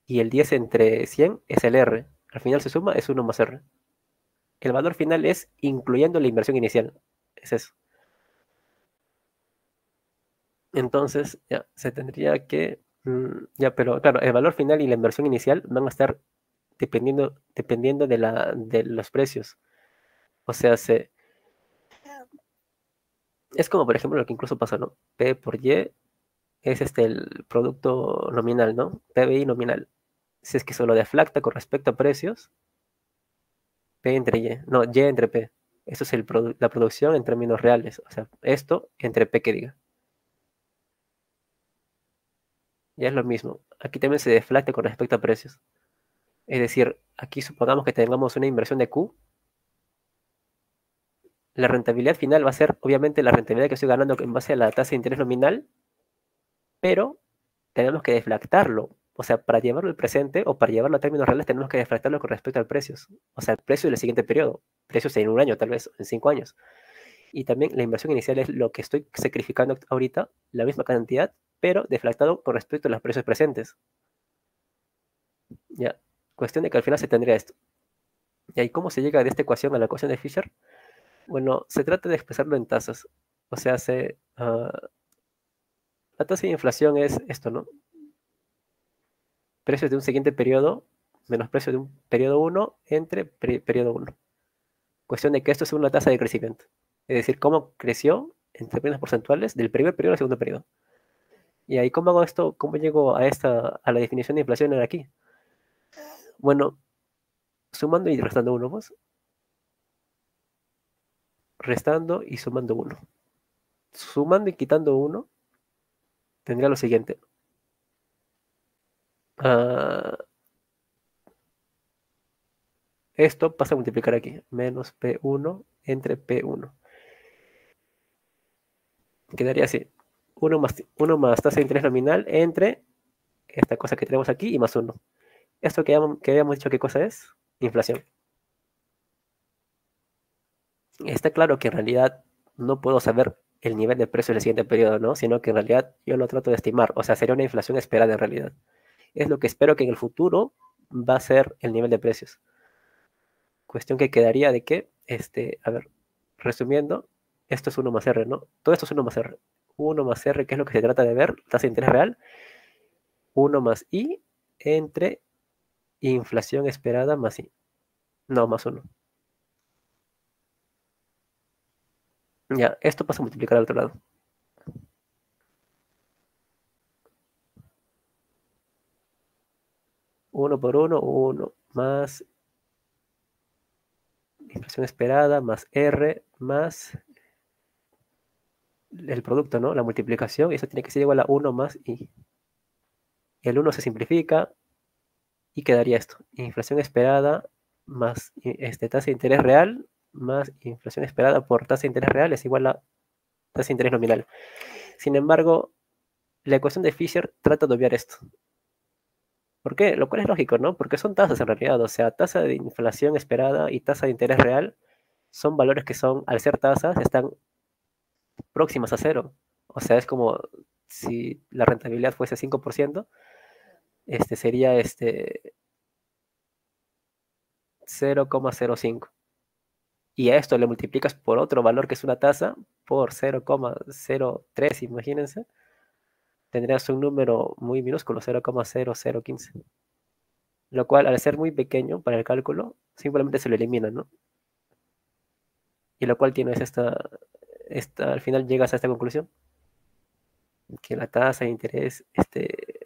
Speaker 1: y el 10 entre 100 es el R. Al final se suma, es 1 más R. El valor final es incluyendo la inversión inicial. Es eso. Entonces, ya, se tendría que... ya, pero claro, el valor final y la inversión inicial van a estar dependiendo de los precios. O sea, es como, por ejemplo, lo que incluso pasa, ¿no? P por Y es el producto nominal, ¿no? PBI nominal. Si es que se lo deflacta con respecto a precios, P entre Y, no, Y entre P. Eso es la producción en términos reales. O sea, esto entre P que diga. Ya es lo mismo. Aquí también se deflacta con respecto a precios. Es decir, aquí supongamos que tengamos una inversión de Q. La rentabilidad final va a ser, obviamente, la rentabilidad que estoy ganando en base a la tasa de interés nominal, pero tenemos que deflactarlo. O sea, para llevarlo al presente o para llevarlo a términos reales, tenemos que deflactarlo con respecto al precios. O sea, el precio del siguiente periodo. Precios en un año, tal vez, en 5 años. Y también la inversión inicial es lo que estoy sacrificando ahorita, la misma cantidad, pero deflactado con respecto a los precios presentes. Ya. Cuestión de que al final se tendría esto. ¿Y ahí cómo se llega de esta ecuación a la ecuación de Fisher? Bueno, se trata de expresarlo en tasas. O sea, la tasa de inflación es esto, ¿no? Precios de un siguiente periodo menos precios de un periodo 1 entre periodo 1. Cuestión de que esto es una tasa de crecimiento. Es decir, cómo creció en términos porcentuales del primer periodo al segundo periodo. Y ahí, ¿cómo hago esto? ¿Cómo llego a la definición de inflación aquí? Bueno, sumando y restando uno más. Restando y sumando uno. Sumando y quitando uno, tendría lo siguiente. Uh, Esto pasa a multiplicar aquí, menos P1 entre P1. Quedaría así, 1 más tasa de interés nominal entre esta cosa que tenemos aquí y más 1. Esto que habíamos dicho, ¿qué cosa es? Inflación. Está claro que en realidad no puedo saber el nivel de precio del siguiente periodo, ¿no? Sino que en realidad yo lo trato de estimar, o sea, sería una inflación esperada en realidad. Es lo que espero que en el futuro va a ser el nivel de precios. Cuestión que quedaría de que, a ver, resumiendo, esto es 1 más R, ¿no? Todo esto es 1 más R. 1 más R, que es lo que se trata de ver, tasa de interés real, 1 más I entre inflación esperada más I. No, más 1. Ya, esto pasa a multiplicar al otro lado. 1 por 1, 1 más inflación esperada más R más el producto, ¿no? La multiplicación, y eso tiene que ser igual a 1 más I. El 1 se simplifica y quedaría esto. Inflación esperada más tasa de interés real más inflación esperada por tasa de interés real es igual a tasa de interés nominal. Sin embargo, la ecuación de Fisher trata de obviar esto. ¿Por qué? Lo cual es lógico, ¿no? Porque son tasas en realidad. O sea, tasa de inflación esperada y tasa de interés real son valores que son, al ser tasas, están próximas a cero. O sea, es como si la rentabilidad fuese 5%, sería 0,05. Y a esto le multiplicas por otro valor que es una tasa, por 0,03, imagínense, tendrías un número muy minúsculo, 0,0015. Lo cual, al ser muy pequeño para el cálculo, simplemente se lo elimina, ¿no? Y lo cual tienes al final llegas a esta conclusión, que la tasa de interés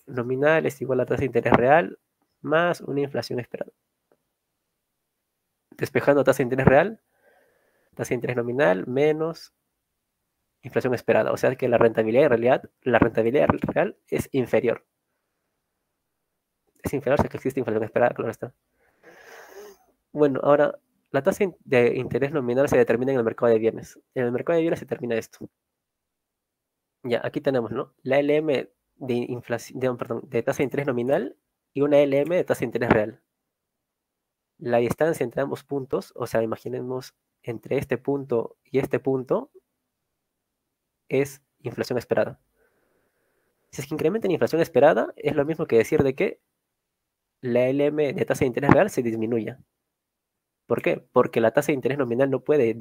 Speaker 1: nominal es igual a la tasa de interés real más una inflación esperada. Despejando tasa de interés real, tasa de interés nominal menos inflación esperada. O sea que la rentabilidad real es inferior. Es inferior si que existe inflación esperada, claro está. Bueno, ahora, la tasa de interés nominal se determina en el mercado de bienes. En el mercado de bienes se determina esto. Ya, aquí tenemos, ¿no? La LM de inflación, perdón, de tasa de interés nominal y una LM de tasa de interés real. La distancia entre ambos puntos, o sea, imaginemos entre este punto y este punto, es inflación esperada. Si es que incrementa en inflación esperada, es lo mismo que decir de que la LM de tasa de interés real se disminuya. ¿Por qué? Porque la tasa de interés nominal no puede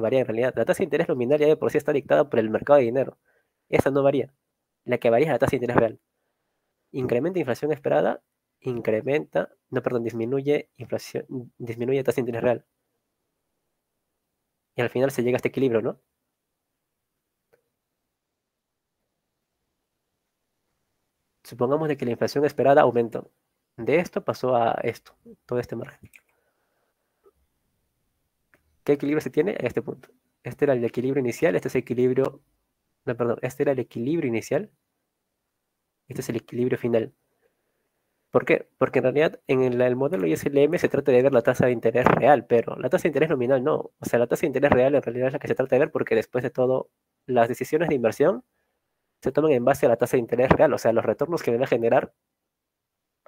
Speaker 1: variar en realidad. La tasa de interés nominal ya de por sí está dictada por el mercado de dinero. Esa no varía. La que varía es la tasa de interés real. Incrementa inflación esperada, disminuye inflación, disminuye tasa de interés real. Y al final se llega a este equilibrio, ¿no? Supongamos de que la inflación esperada aumentó. De esto pasó a esto, todo este margen. ¿Qué equilibrio se tiene? A este punto. Este era el equilibrio inicial, este es el equilibrio, no, perdón, este era el equilibrio inicial, este es el equilibrio final. ¿Por qué? Porque en realidad en el modelo ISLM se trata de ver la tasa de interés real, pero la tasa de interés nominal no. O sea, la tasa de interés real en realidad es la que se trata de ver porque después de todo, las decisiones de inversión se toman en base a la tasa de interés real, o sea, los retornos que van a generar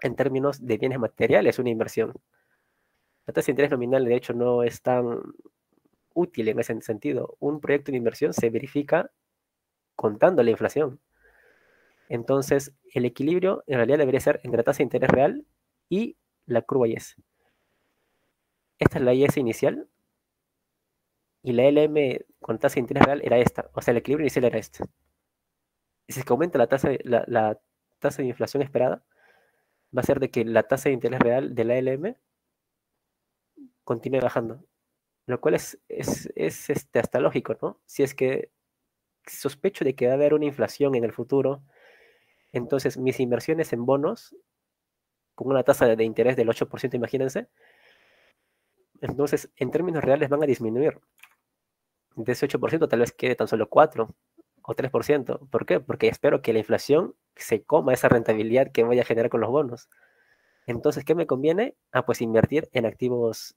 Speaker 1: en términos de bienes materiales una inversión. La tasa de interés nominal, de hecho, no es tan útil en ese sentido. Un proyecto de inversión se verifica contando la inflación. Entonces, el equilibrio en realidad debería ser entre la tasa de interés real y la curva IS. Esta es la IS inicial y la LM con tasa de interés real era esta. O sea, el equilibrio inicial era este. Y si es que aumenta la tasa de inflación esperada, va a ser de que la tasa de interés real de la LM continúe bajando. Lo cual es hasta lógico, ¿no? Si es que sospecho de que va a haber una inflación en el futuro, entonces mis inversiones en bonos, con una tasa de interés del 8%, imagínense, entonces en términos reales van a disminuir. De ese 8% tal vez quede tan solo 4 o 3%. ¿Por qué? Porque espero que la inflación se coma esa rentabilidad que voy a generar con los bonos. Entonces, ¿qué me conviene? Pues invertir en activos,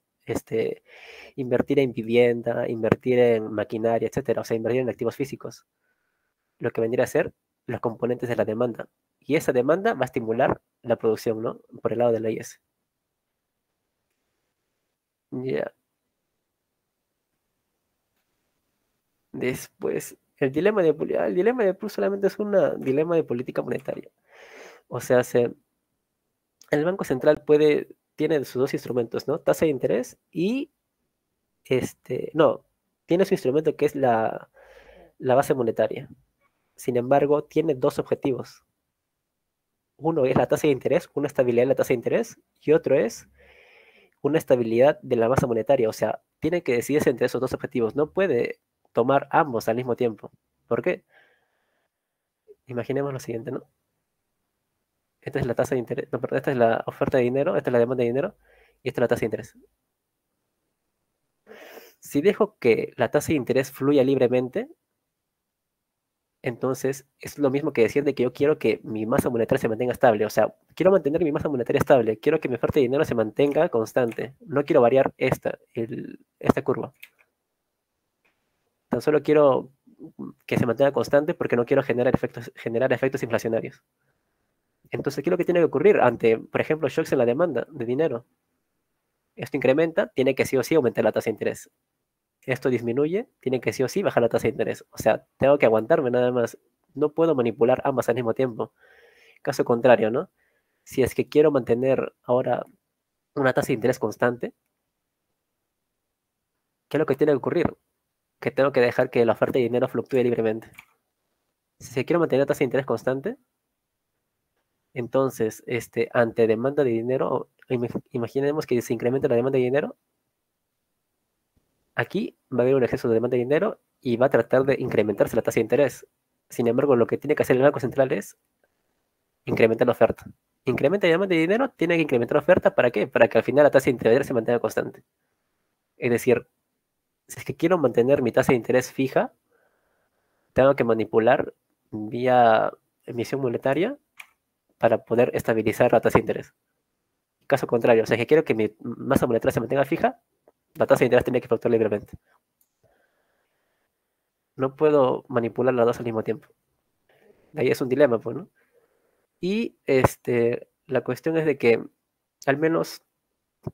Speaker 1: invertir en vivienda, invertir en maquinaria, etcétera. O sea, invertir en activos físicos. Lo que vendría a ser los componentes de la demanda. Y esa demanda va a estimular la producción, ¿no? Por el lado de la IS. Ya. Después, el dilema de Proust solamente es un dilema de política monetaria. O sea, el Banco Central tiene sus dos instrumentos, ¿no? Tasa de interés y, no, tiene su instrumento que es la base monetaria. Sin embargo, tiene dos objetivos. Uno es la tasa de interés, una estabilidad de la tasa de interés, y otro es una estabilidad de la masa monetaria. O sea, tiene que decidirse entre esos dos objetivos. No puede tomar ambos al mismo tiempo. ¿Por qué? Imaginemos lo siguiente, ¿no? Esta es la tasa de interés, no, perdón, esta es la oferta de dinero, esta es la demanda de dinero, y esta es la tasa de interés. Si dejo que la tasa de interés fluya libremente, entonces es lo mismo que decir de que yo quiero que mi masa monetaria se mantenga estable. O sea, quiero mantener mi masa monetaria estable, quiero que mi oferta de dinero se mantenga constante. No quiero variar esta curva. Tan solo quiero que se mantenga constante porque no quiero generar efectos inflacionarios. Entonces, ¿qué es lo que tiene que ocurrir ante, por ejemplo, shocks en la demanda de dinero? Esto incrementa, tiene que sí o sí aumentar la tasa de interés. Esto disminuye, tiene que sí o sí bajar la tasa de interés. O sea, tengo que aguantarme nada más. No puedo manipular ambas al mismo tiempo. Caso contrario, ¿no? Si es que quiero mantener ahora una tasa de interés constante, ¿qué es lo que tiene que ocurrir? Que tengo que dejar que la oferta de dinero fluctúe libremente. Si quiero mantener la tasa de interés constante, entonces, ante demanda de dinero, imaginemos que se incrementa la demanda de dinero, aquí va a haber un exceso de demanda de dinero y va a tratar de incrementarse la tasa de interés. Sin embargo, lo que tiene que hacer el Banco Central es incrementar la oferta. Incrementa la demanda de dinero, tiene que incrementar la oferta, ¿para qué? Para que al final la tasa de interés se mantenga constante. Es decir, si es que quiero mantener mi tasa de interés fija, tengo que manipular vía emisión monetaria para poder estabilizar la tasa de interés. Caso contrario, o sea, que quiero que mi masa monetaria se mantenga fija, la tasa de interés tiene que fluctuar libremente. No puedo manipular las dos al mismo tiempo. De ahí es un dilema, pues, ¿no? Y la cuestión es de que, al menos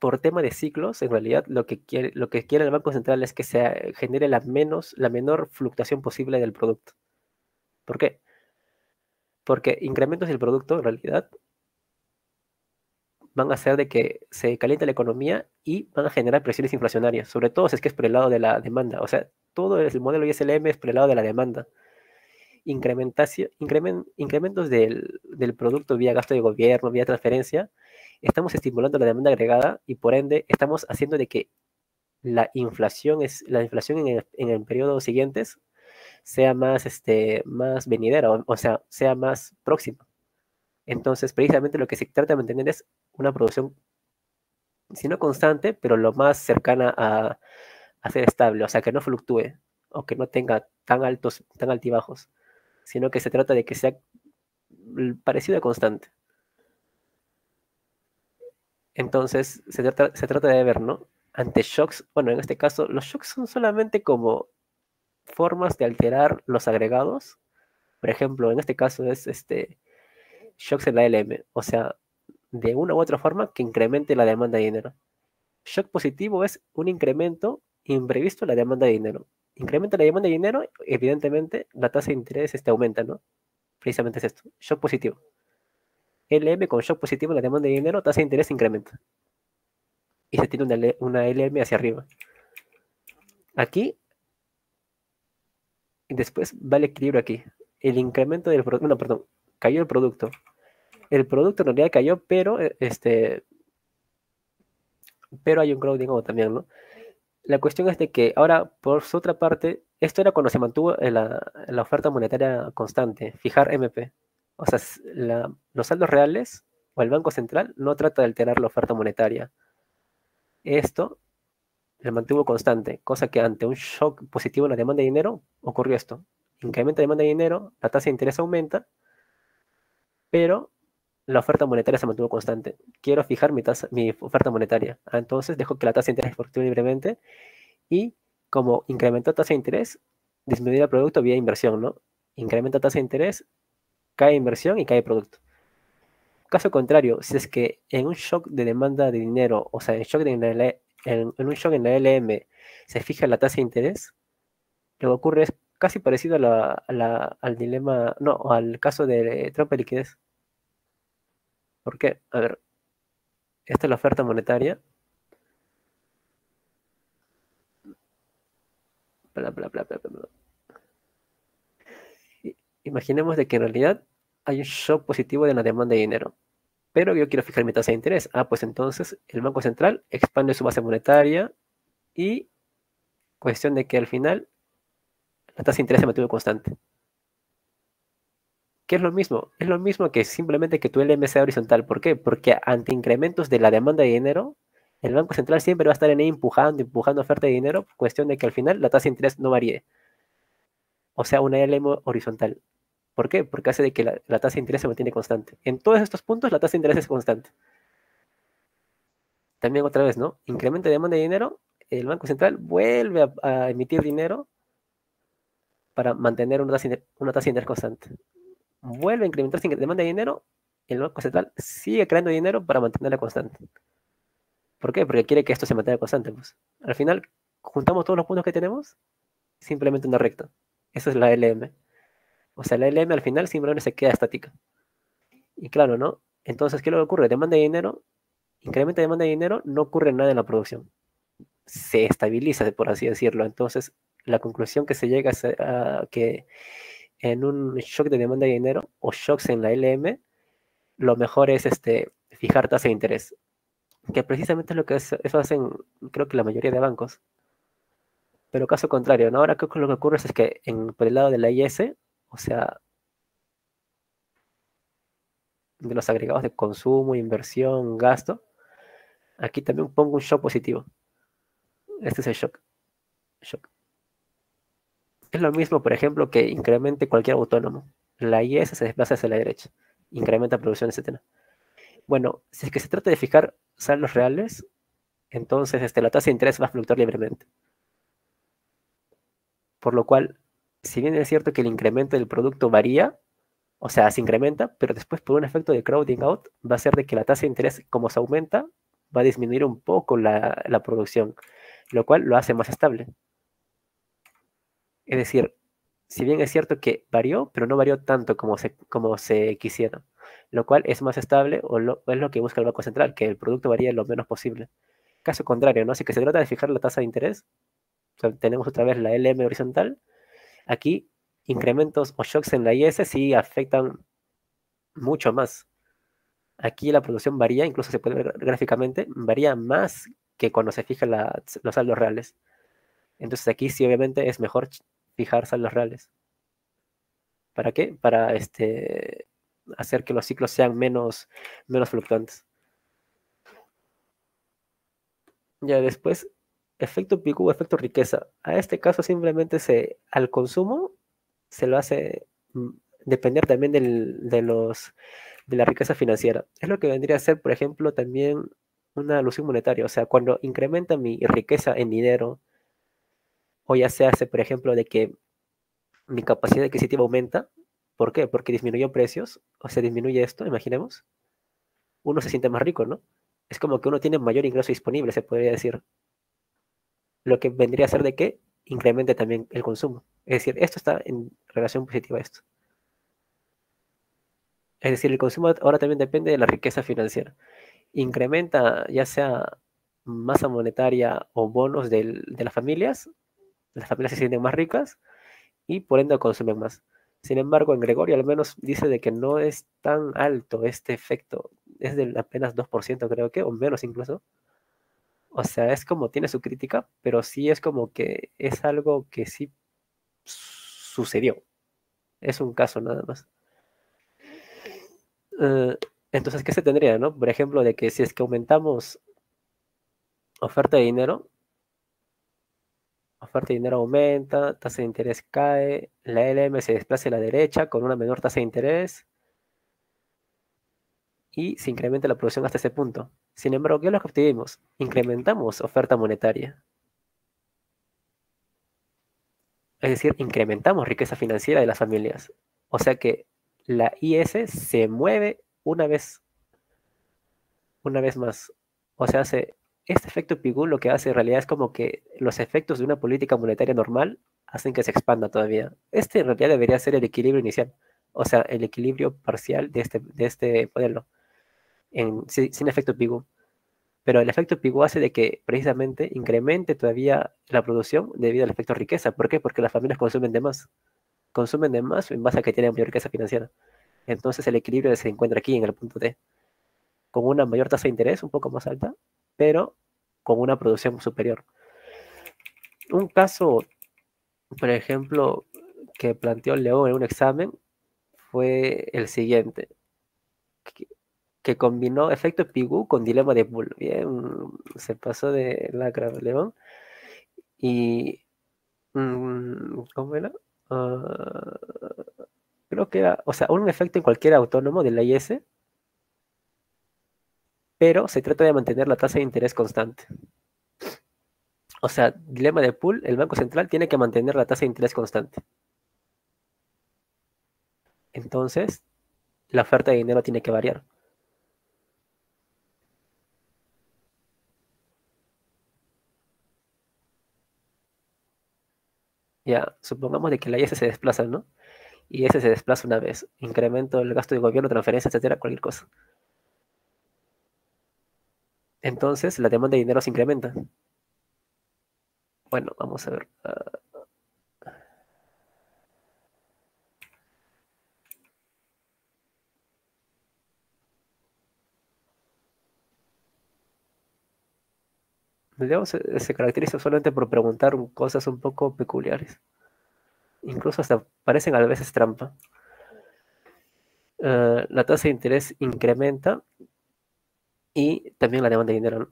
Speaker 1: por tema de ciclos, en realidad lo que quiere el Banco Central es que se genere la menor fluctuación posible del producto. ¿Por qué? Porque incrementos del producto, en realidad, van a hacer de que se caliente la economía y van a generar presiones inflacionarias, sobre todo si es que es por el lado de la demanda. O sea, todo el modelo ISLM es por el lado de la demanda. Incrementos del producto vía gasto de gobierno, vía transferencia, estamos estimulando la demanda agregada y por ende estamos haciendo de que la inflación en el periodo siguientes sea más venidera, o sea, sea más próxima. Entonces, precisamente lo que se trata de mantener es una producción, si no constante, pero lo más cercana a ser estable, o sea, que no fluctúe o que no tenga tan altibajos, sino que se trata de que sea parecido a constante. Entonces, se trata de ver, ¿no? Ante shocks, bueno, en este caso, los shocks son solamente como formas de alterar los agregados. Por ejemplo, en este caso es shocks en la LM, o sea, de una u otra forma que incremente la demanda de dinero. Shock positivo es un incremento imprevisto en la demanda de dinero. Incrementa la demanda de dinero, evidentemente la tasa de interés aumenta, ¿no? Precisamente es esto, shock positivo. LM con shock positivo en la demanda de dinero, tasa de interés incrementa. Y se tiene una LM hacia arriba. Aquí, después va el equilibrio aquí. El incremento del producto, no, perdón, cayó el producto. El producto en realidad cayó, pero hay un crowding también, ¿no? La cuestión es de que ahora, por su otra parte, esto era cuando se mantuvo la oferta monetaria constante, fijar MP. O sea, los saldos reales o el Banco Central no trata de alterar la oferta monetaria. Esto se mantuvo constante, cosa que ante un shock positivo en la demanda de dinero, ocurrió esto. Incrementa la demanda de dinero, la tasa de interés aumenta, pero la oferta monetaria se mantuvo constante. Quiero fijar mi oferta monetaria. Entonces dejo que la tasa de interés fluctúe libremente y como incrementó tasa de interés, disminuir el producto vía inversión, ¿no? Incrementa tasa de interés, cae inversión y cae producto. Caso contrario, si es que en un shock de demanda de dinero, o sea, en un shock en la LM se fija la tasa de interés, lo que ocurre es casi parecido al dilema, no, al caso de trampa de liquidez. ¿Por qué? A ver, esta es la oferta monetaria. Bla, bla, bla, bla, bla, bla. Imaginemos de que en realidad hay un shock positivo de la demanda de dinero, pero yo quiero fijar mi tasa de interés. Pues entonces el Banco Central expande su base monetaria y cuestión de que al final la tasa de interés se mantuvo constante. ¿Qué es lo mismo? Es lo mismo que simplemente que tu LM sea horizontal. ¿Por qué? Porque ante incrementos de la demanda de dinero, el Banco Central siempre va a estar en ahí empujando oferta de dinero, cuestión de que al final la tasa de interés no varíe. O sea, una LM horizontal. ¿Por qué? Porque hace de que la tasa de interés se mantiene constante. En todos estos puntos la tasa de interés es constante. También otra vez, ¿no? Incrementa demanda de dinero, el Banco Central vuelve a emitir dinero para mantener una tasa de interés constante. Vuelve a incrementar demanda de dinero, el Banco Central sigue creando dinero para mantenerla constante. ¿Por qué? Porque quiere que esto se mantenga constante. Pues. Al final, juntamos todos los puntos que tenemos, simplemente una recta. Esa es la LM. O sea, la LM al final simplemente se queda estática. Y claro, ¿no? Entonces, ¿qué es lo que ocurre? Demanda de dinero, incrementa demanda de dinero, no ocurre nada en la producción. Se estabiliza, por así decirlo. Entonces, la conclusión que se llega es que en un shock de demanda de dinero o shocks en la LM, lo mejor es fijar tasa de interés, que precisamente es lo que eso hacen, creo que la mayoría de bancos. Pero caso contrario, ¿no? Ahora creo que lo que ocurre es que por el lado de la IS, o sea, de los agregados de consumo, inversión, gasto, aquí también pongo un shock positivo. Este es el shock. Shock. Es lo mismo, por ejemplo, que incremente cualquier autónomo. La IS se desplaza hacia la derecha, incrementa producción, etcétera. Bueno, si es que se trata de fijar saldos reales, entonces la tasa de interés va a fluctuar libremente. Por lo cual, si bien es cierto que el incremento del producto varía, o sea, se incrementa, pero después por un efecto de crowding out va a ser de que la tasa de interés, como se aumenta, va a disminuir un poco la producción, lo cual lo hace más estable. Es decir, si bien es cierto que varió, pero no varió tanto como se quisiera, lo cual es más estable o es lo que busca el Banco Central, que el producto varíe lo menos posible. Caso contrario, ¿no? Así que se trata de fijar la tasa de interés, o sea, tenemos otra vez la LM horizontal, aquí incrementos o shocks en la IS sí afectan mucho más. Aquí la producción varía, incluso se puede ver gráficamente, varía más que cuando se fijan los saldos reales. Entonces aquí sí obviamente es mejor fijar saldos reales. ¿Para qué? Para hacer que los ciclos sean menos fluctuantes. Ya después, efecto PQ, efecto riqueza. A este caso simplemente al consumo se lo hace depender también de la riqueza financiera. Es lo que vendría a ser, por ejemplo, también una alusión monetaria. O sea, cuando incrementa mi riqueza en dinero, o ya se hace, por ejemplo, de que mi capacidad adquisitiva aumenta. ¿Por qué? Porque disminuyó precios, o sea, disminuye esto, imaginemos. Uno se siente más rico, ¿no? Es como que uno tiene mayor ingreso disponible, se podría decir. Lo que vendría a ser de que incremente también el consumo. Es decir, esto está en relación positiva a esto. Es decir, el consumo ahora también depende de la riqueza financiera. Incrementa ya sea masa monetaria o bonos las familias se sienten más ricas y por ende consumen más. Sin embargo, en Gregorio al menos dice de que no es tan alto este efecto, es del apenas 2% creo que, o menos incluso. O sea, es como tiene su crítica, pero sí es como que es algo que sí sucedió. Es un caso nada más. Eh, entonces, ¿qué se tendría, no? Por ejemplo, de que si es que aumentamos oferta de dinero, oferta de dinero aumenta, tasa de interés cae, la LM se desplaza a la derecha con una menor tasa de interés. y se incrementa la producción hasta ese punto. Sin embargo, ¿qué es lo que obtuvimos? Incrementamos oferta monetaria. Es decir, incrementamos riqueza financiera de las familias. O sea que la IS se mueve una vez más. O sea, este efecto Pigou lo que hace en realidad es como que los efectos de una política monetaria normal hacen que se expanda todavía. Este en realidad debería ser el equilibrio inicial. O sea, el equilibrio parcial de este modelo, sin efecto Pigou. Pero el efecto Pigou hace de que precisamente incremente todavía la producción debido al efecto riqueza. ¿Por qué? Porque las familias consumen de más en base a que tienen mayor riqueza financiera. Entonces el equilibrio se encuentra aquí en el punto D, con una mayor tasa de interés un poco más alta, pero con una producción superior. Un caso, por ejemplo, que planteó León en un examen fue el siguiente, que, que combinó efecto Pigou con dilema de Boole. Bien, se pasó de lacra León y ¿cómo era? Uh, creo que era, o sea, un efecto en cualquier autónomo de la IS, pero se trata de mantener la tasa de interés constante. O sea, dilema de Poole, el Banco Central tiene que mantener la tasa de interés constante. Entonces, la oferta de dinero tiene que variar. Ya, supongamos de que la IS se desplaza, ¿no? Y ese se desplaza una vez. Incremento el gasto de gobierno, transferencia, etcétera, cualquier cosa. Entonces, la demanda de dinero se incrementa. Bueno, vamos a ver. Leo se caracteriza solamente por preguntar cosas un poco peculiares. Incluso hasta parecen a veces trampa. La tasa de interés incrementa y también la demanda de dinero, ¿no?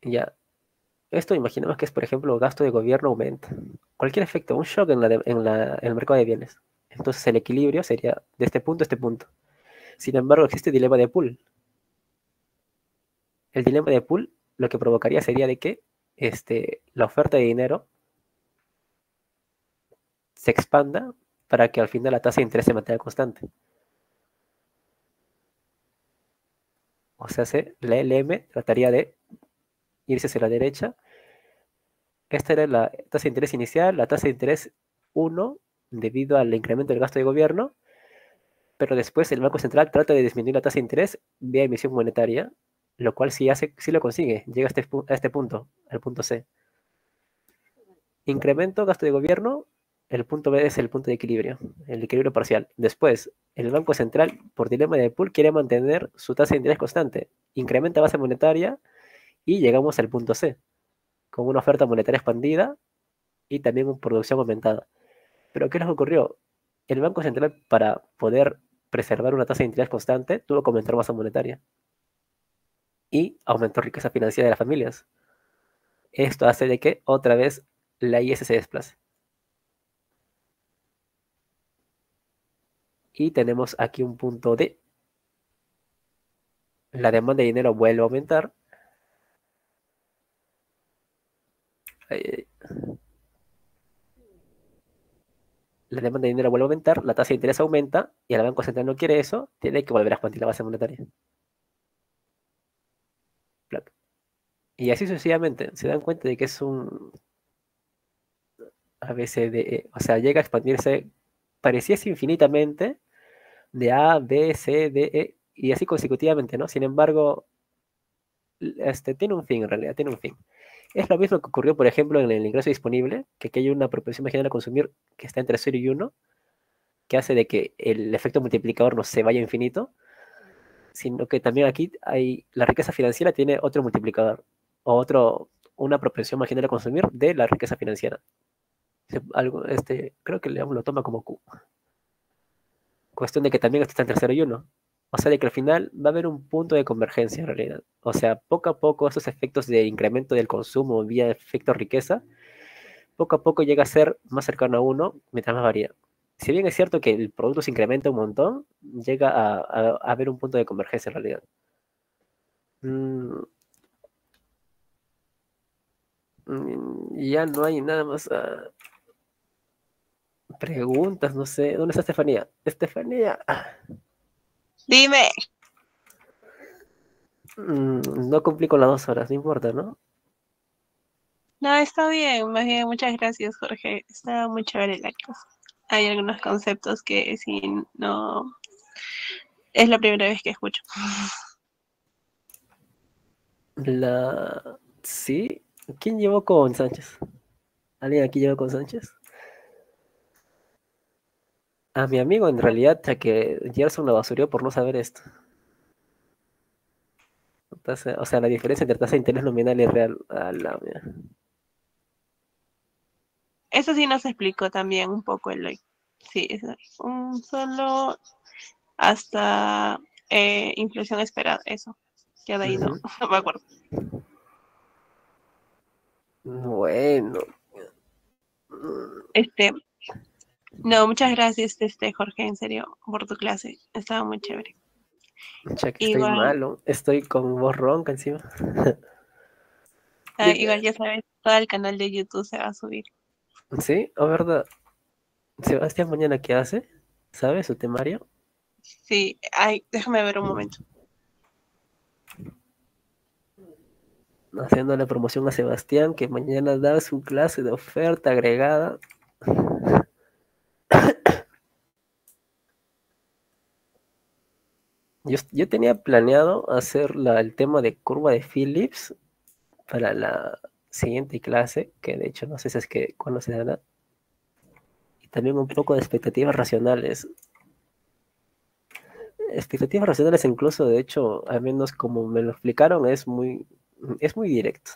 Speaker 1: Ya, esto imaginemos que es, por ejemplo, gasto de gobierno aumenta. Cualquier efecto, un shock en el mercado de bienes. Entonces el equilibrio sería de este punto a este punto. Sin embargo, existe dilema de Poole. El dilema de Poole lo que provocaría sería de que la oferta de dinero se expanda para que al final la tasa de interés se mantenga constante. O sea, la LM trataría de irse hacia la derecha. Esta era la tasa de interés inicial, la tasa de interés 1 debido al incremento del gasto de gobierno, pero después el Banco Central trata de disminuir la tasa de interés vía emisión monetaria, lo cual sí lo consigue, llega a este punto, al punto C. Incremento gasto de gobierno, el punto B es el punto de equilibrio, el equilibrio parcial. Después, el Banco Central, por dilema de Poole, quiere mantener su tasa de interés constante, incrementa base monetaria y llegamos al punto C, con una oferta monetaria expandida y también una producción aumentada. Pero ¿qué es lo que ocurrió? El Banco Central, para poder preservar una tasa de interés constante, tuvo que aumentar masa monetaria y aumentó riqueza financiera de las familias. Esto hace de que otra vez la IS se desplace. Y tenemos aquí un punto D. La demanda de dinero vuelve a aumentar. eh, La demanda de dinero vuelve a aumentar, la tasa de interés aumenta y el Banco Central no quiere eso, tiene que volver a expandir la base monetaria. Y así sucesivamente. Se dan cuenta de que es un ABCDE. O sea, llega a expandirse, pareciese infinitamente, de A, B, C, D, E, y así consecutivamente, ¿no? Sin embargo, tiene un fin en realidad, tiene un fin. Es lo mismo que ocurrió, por ejemplo, en el ingreso disponible, que aquí hay una proporción marginal a consumir que está entre 0 y 1, que hace de que el efecto multiplicador no se vaya a infinito, sino que también aquí la riqueza financiera tiene otro multiplicador, o una propensión marginal a consumir de la riqueza financiera. Creo que León lo toma como Q. Cuestión de que también esto está entre 0 y 1. O sea, de que al final va a haber un punto de convergencia en realidad. O sea, poco a poco esos efectos de incremento del consumo vía efecto riqueza, poco a poco llega a ser más cercano a uno mientras más varía. si bien es cierto que el producto se incrementa un montón, llega a haber un punto de convergencia en realidad. Mm, ya no hay nada más. Preguntas, no sé. ¿Dónde está Estefanía? Estefanía.
Speaker 2: Dime.
Speaker 1: No cumplí con las 2 horas, no importa, ¿no?
Speaker 2: No, está bien, más bien, muchas gracias, Jorge. Está muy chévere la clase. Hay algunos conceptos que sí, no, es la primera vez que escucho.
Speaker 1: Sí. ¿Quién llevó con Sánchez? ¿Alguien aquí llevó con Sánchez? A mi amigo, en realidad, ya que Gerson lo basurió por no saber esto. O sea, la diferencia entre tasa de interés nominal y real. A la mía.
Speaker 2: Eso sí nos explicó también un poco Eloy. Sí, es un solo hasta inflación esperada, eso. Ya de ahí no,
Speaker 1: Ujú.
Speaker 2: no me acuerdo.
Speaker 1: Bueno.
Speaker 2: Este, no, muchas gracias, Jorge, en serio, por tu clase. Estaba muy chévere.
Speaker 1: Ya que estoy
Speaker 2: Igual,
Speaker 1: malo. Estoy con voz ronca encima.
Speaker 2: igual
Speaker 1: Dime.
Speaker 2: ya sabes, todo el canal de YouTube se va a subir.
Speaker 1: ¿Sí? ¿O verdad? Sebastián mañana qué hace? ¿Sabes su temario?
Speaker 2: Sí, ay, déjame ver un momento.
Speaker 1: Haciéndole promoción a Sebastián, que mañana da su clase de oferta agregada. Yo tenía planeado hacer el tema de curva de Phillips para la siguiente clase, que de hecho no sé si es que cuándo se dará. Y también un poco de expectativas racionales. Expectativas racionales incluso, de hecho, al menos como me lo explicaron, es muy directo.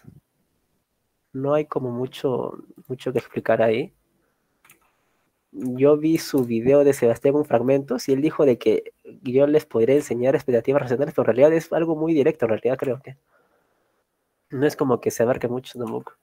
Speaker 1: No hay como mucho que explicar ahí. Yo vi su video de Sebastián con fragmentos y él dijo de que yo les podría enseñar expectativas racionales, pero en realidad es algo muy directo, en realidad creo que no es como que se abarque mucho tampoco.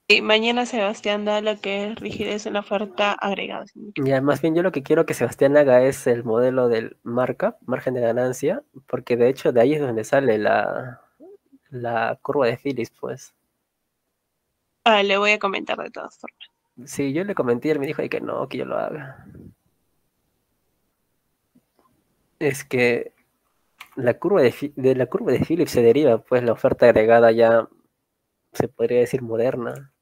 Speaker 2: Y mañana Sebastián da lo que es rigidez en la oferta agregada. Si no me
Speaker 1: Ya,
Speaker 2: equivoco.
Speaker 1: más bien yo lo que quiero que Sebastián haga es el modelo del markup, margen de ganancia, porque de hecho de ahí es donde sale la curva de Phillips, pues.
Speaker 2: Ah, le voy a comentar de todas formas.
Speaker 1: Sí, yo le comenté y él me dijo de que no, que yo lo haga. Es que de la curva de Phillips se deriva pues la oferta agregada ya se podría decir moderna.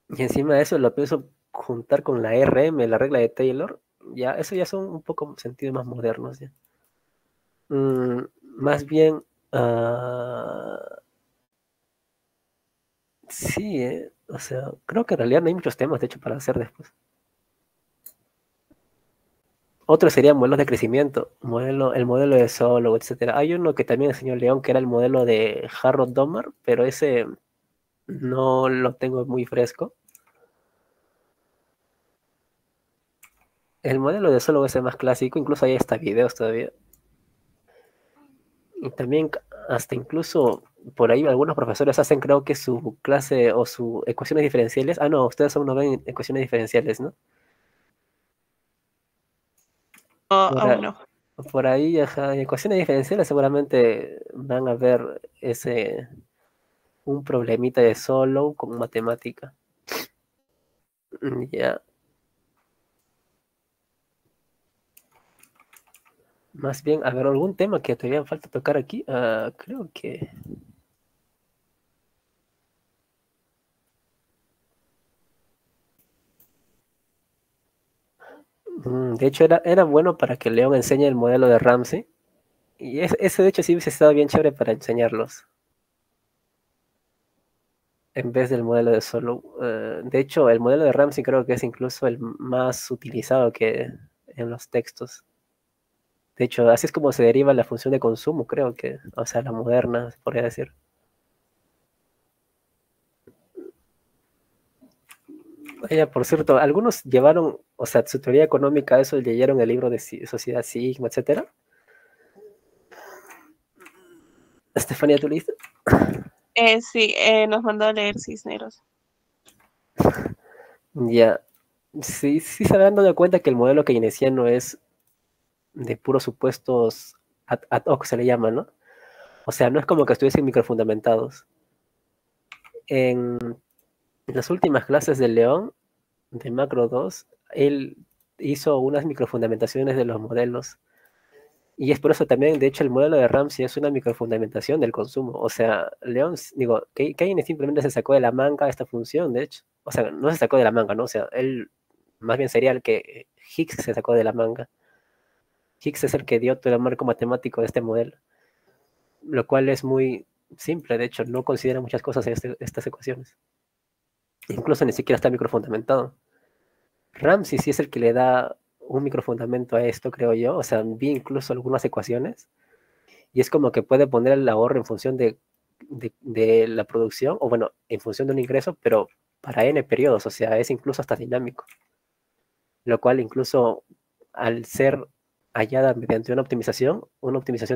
Speaker 1: Y encima de eso lo pienso juntar con la RM, la regla de Taylor. Ya, eso ya son un poco sentidos más modernos. Ya. Más bien, sí, o sea, creo que en realidad no hay muchos temas, de hecho, para hacer después. Otro sería modelos de crecimiento, el modelo de Solo, etcétera. Hay uno que también enseñó León, que era el modelo de Harold Domar, pero ese no lo tengo muy fresco. El modelo de Solo es el más clásico, incluso hay hasta videos todavía. Y también hasta incluso por ahí algunos profesores hacen creo que su clase o sus ecuaciones diferenciales. Ah, no, ustedes aún no ven ecuaciones diferenciales, ¿no?
Speaker 2: O,
Speaker 1: Por,
Speaker 2: aún
Speaker 1: a-
Speaker 2: no.
Speaker 1: por ahí, ajá, en ecuaciones diferenciales seguramente van a ver un problemita de solo con matemática. Ya, más bien, a ver, algún tema que todavía falta tocar aquí. Creo que... de hecho, era bueno para que León enseñe el modelo de Ramsey. Y ese de hecho sí hubiese estado bien chévere para enseñarlos, en vez del modelo de Solo. De hecho, el modelo de Ramsey creo que es incluso el más utilizado que en los textos. De hecho, así es como se deriva la función de consumo, creo que, o sea, la moderna, se podría decir. Oye, por cierto, algunos llevaron, o sea, su teoría económica, eso leyeron el libro de Sociedad Sigma, etcétera. Estefanía, ¿tú leíste?
Speaker 2: Sí, nos mandó a leer Cisneros.
Speaker 1: Ya, sí, sí se habrán dado cuenta que el modelo keynesiano es de puros supuestos ad hoc, se le llama, ¿no? O sea, no es como que estuviesen microfundamentados. En las últimas clases de León, de Macro 2, él hizo unas microfundamentaciones de los modelos. Y es por eso también, de hecho, el modelo de Ramsey es una microfundamentación del consumo. O sea, León, digo, Keynes simplemente se sacó de la manga esta función, de hecho. O sea, no se sacó de la manga, ¿no? O sea, él más bien sería el que Higgs se sacó de la manga. Higgs es el que dio todo el marco matemático de este modelo, lo cual es muy simple, de hecho, no considera muchas cosas en estas ecuaciones. Incluso ni siquiera está microfundamentado. Ramsey sí es el que le da un microfundamento a esto, creo yo. O sea, vi incluso algunas ecuaciones y es como que puede poner el ahorro en función de la producción, o bueno, en función de un ingreso, pero para n periodos, o sea, es incluso hasta dinámico, lo cual incluso al ser hallada mediante una optimización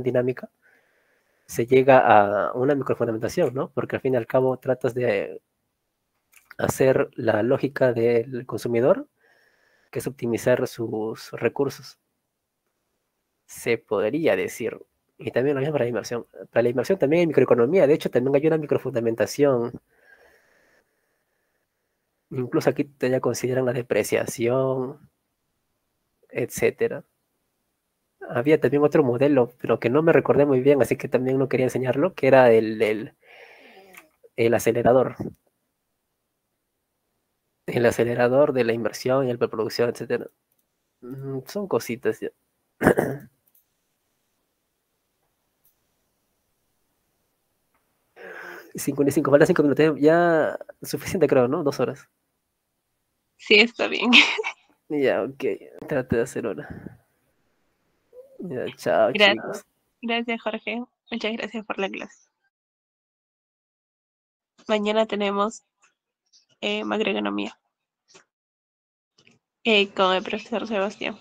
Speaker 1: dinámica, se llega a una microfundamentación, ¿no? Porque al fin y al cabo tratas de hacer la lógica del consumidor, que es optimizar sus recursos, se podría decir. Y también lo mismo para la inversión. Para la inversión también hay microeconomía, de hecho también hay una microfundamentación. Incluso aquí te ya consideran la depreciación, etcétera. Había también otro modelo, pero que no me recordé muy bien, así que también no quería enseñarlo, que era el acelerador. El acelerador de la inversión y la preproducción, etcétera. Son cositas ya. 55, falta 5 minutos. Ya suficiente, creo, ¿no? 2 horas.
Speaker 2: Sí, está bien.
Speaker 1: Ya, ok. Trate de hacer hora. Ya, chao,
Speaker 2: Gracias.
Speaker 1: chicos.
Speaker 2: Gracias, Jorge. Muchas gracias por la clase. Mañana tenemos macroeconomía con el profesor Sebastián.